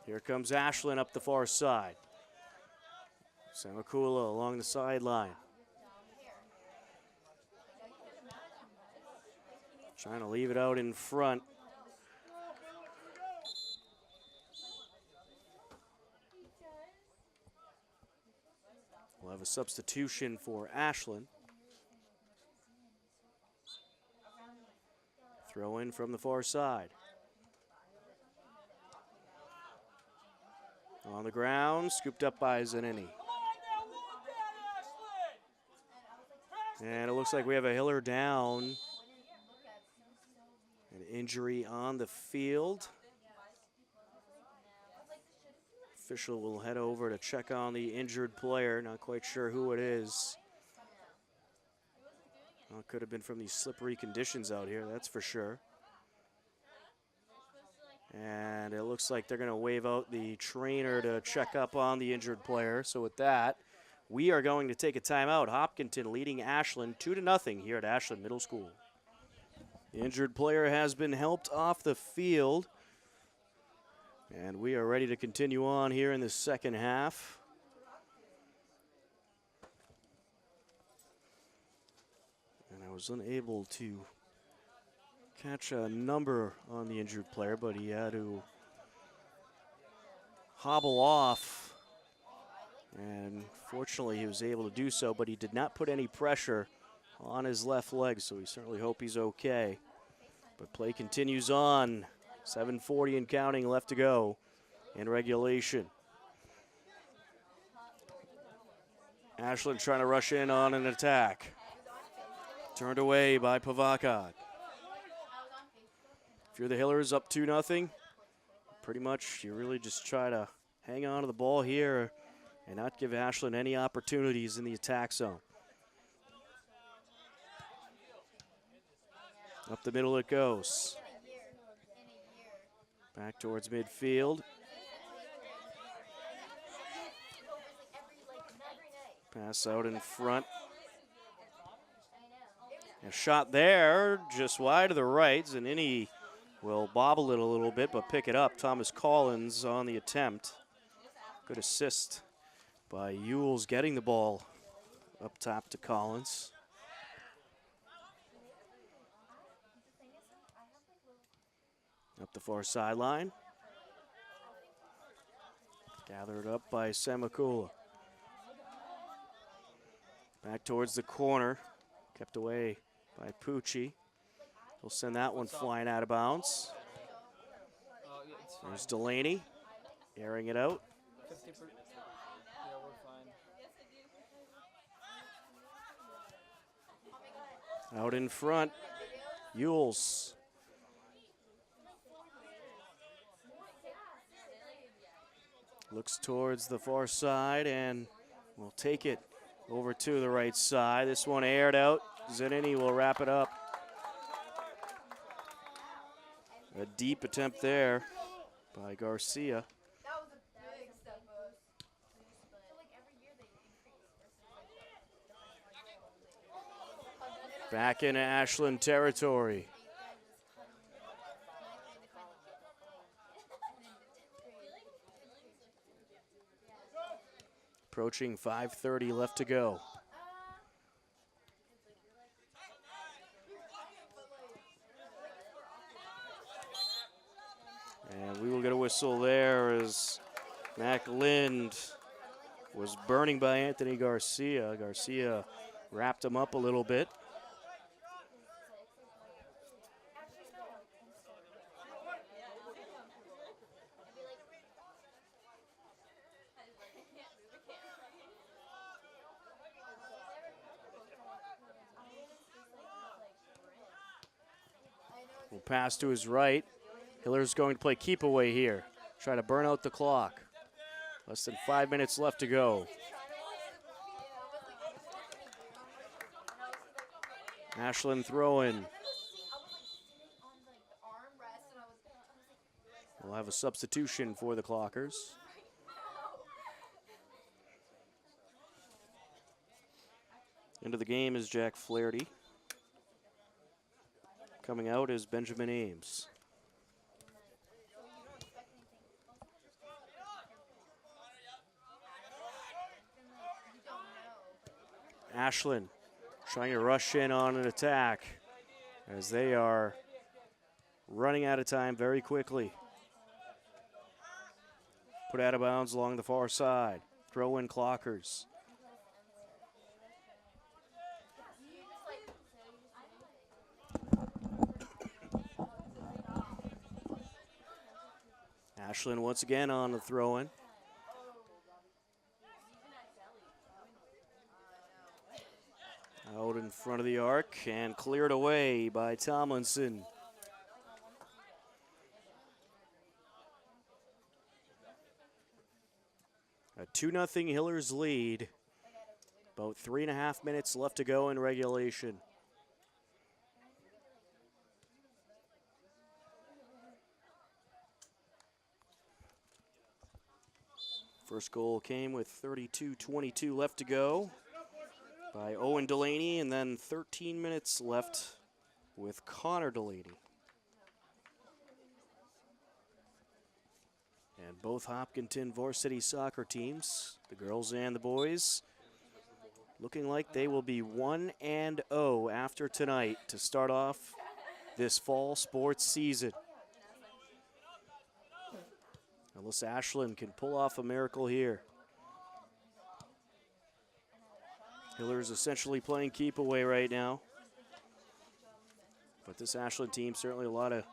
Here comes Ashland up the far side. Samakula along the sideline. Trying to leave it out in front. We'll have a substitution for Ashland. Throw in from the far side. On the ground, scooped up by Zanini. And it looks like we have a Hiller down. An injury on the field. Official will head over to check on the injured player. Not quite sure who it is. Well, it could have been from these slippery conditions out here, that's for sure. And it looks like they're going to wave out the trainer to check up on the injured player. So with that, we are going to take a timeout. Hopkinton leading Ashland 2-0 here at Ashland Middle School. The injured player has been helped off the field. And we are ready to continue on here in the second half. And I was unable to catch a number on the injured player, but he had to hobble off. And fortunately, he was able to do so, but he did not put any pressure on his left leg, so we certainly hope he's okay. But play continues on. 7:40 and counting left to go in regulation. Ashland trying to rush in on an attack. Turned away by Pavakad. If you're the Hillers up 2-0, pretty much you really just try to hang on to the ball here and not give Ashland any opportunities in the attack zone. Up the middle it goes. Back towards midfield. Pass out in front. A shot there, just wide to the right. Zanini will bobble it a little bit, but pick it up. Thomas Collins on the attempt. Good assist by Ewells getting the ball up top to Collins. Up the far sideline. Gathered up by Samakula. Back towards the corner. Kept away by Pucci. He'll send that one flying out of bounds. There's Delaney airing it out. Out in front, Ewells. Looks towards the far side and will take it over to the right side. This one aired out. Zanini will wrap it up. A deep attempt there by Garcia. Back into Ashland territory. Approaching 5:30 left to go. And we will get a whistle there as Mac Lind was burning by Anthony Garcia. Garcia wrapped him up a little bit. Will pass to his right. Hiller's going to play keep away here. Try to burn out the clock. Less than 5 minutes left to go. Ashland throwing. We'll have a substitution for the Clockers. Into the game is Jack Flaherty. Coming out is Benjamin Ames. Ashland trying to rush in on an attack as they are running out of time very quickly. Put out of bounds along the far side. Throw in Clockers. Ashland once again on the throw-in. Out in front of the arc and cleared away by Tomlinson. A 2-0 Hillers lead. About 3.5 minutes left to go in regulation. First goal came with 32:22 left to go by Owen Delaney, and then 13 minutes left with Connor Delaney. And both Hopkinton varsity soccer teams, the girls and the boys, looking like they will be 1-0 after tonight to start off this fall sports season. Unless Ashland can pull off a miracle here. Hillers essentially playing keep away right now. But this Ashland team, certainly a lot of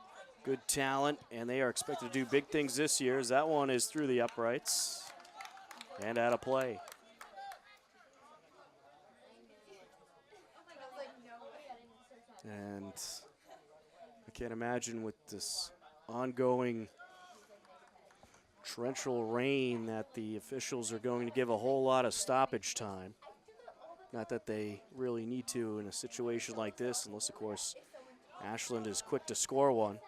good talent, and they are expected to do big things this year, as that one is through the uprights and out of play. And I can't imagine with this ongoing torrential rain that the officials are going to give a whole lot of stoppage time. Not that they really need to in a situation like this, unless, of course, Ashland is quick to score one.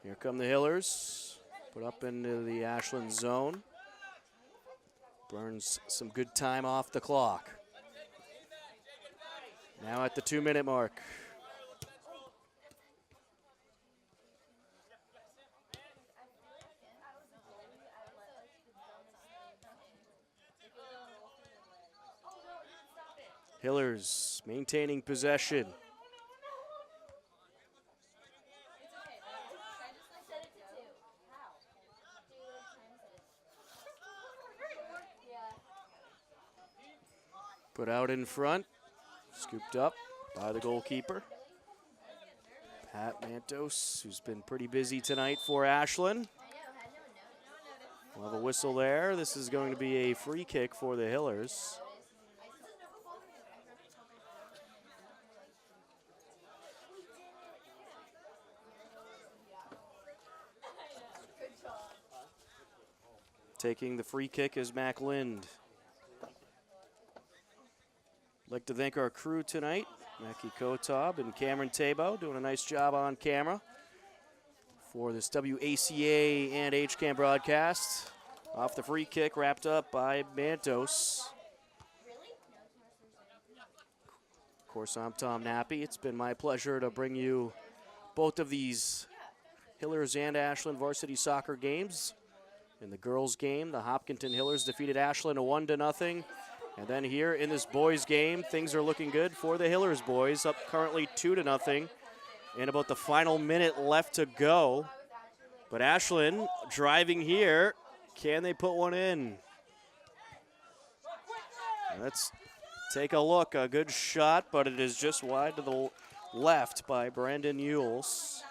Here come the Hillers. Put up into the Ashland zone. Burns some good time off the clock. Now at the 2-minute mark. Hillers maintaining possession. Put out in front, scooped up by the goalkeeper. Pat Mantos, who's been pretty busy tonight for Ashland. We'll have a whistle there. This is going to be a free kick for the Hillers. Taking the free kick is Mac Lind. I'd like to thank our crew tonight, Mackie Kotob and Cameron Tabo, doing a nice job on camera for this WACA and HCAM broadcast. Off the free kick, wrapped up by Mantos. Of course, I'm Tom Nappy. It's been my pleasure to bring you both of these Hillers and Ashland varsity soccer games. In the girls' game, the Hopkinton Hillers defeated Ashland 1-0. And then here in this boys' game, things are looking good for the Hillers boys, up currently 2-0. In about the final minute left to go. But Ashland driving here. Can they put one in? Let's take a look. A good shot, but it is just wide to the left by Brandon Yules.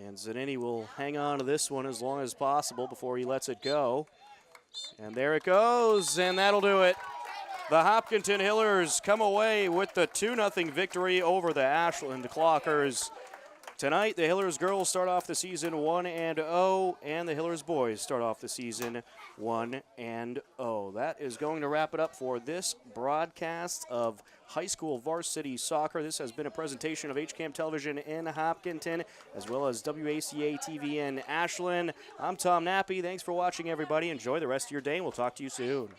And Zanini will hang on to this one as long as possible before he lets it go. And there it goes, and that'll do it. The Hopkinton Hillers come away with the 2-0 victory over the Ashland Clockers. Tonight, the Hillers girls start off the season 1-0, and the Hillers boys start off the season 1-0. That is going to wrap it up for this broadcast of high school varsity soccer. This has been a presentation of HCAM Television in Hopkinton, as well as WACA-TV in Ashland. I'm Tom Nappy. Thanks for watching, everybody. Enjoy the rest of your day, and we'll talk to you soon.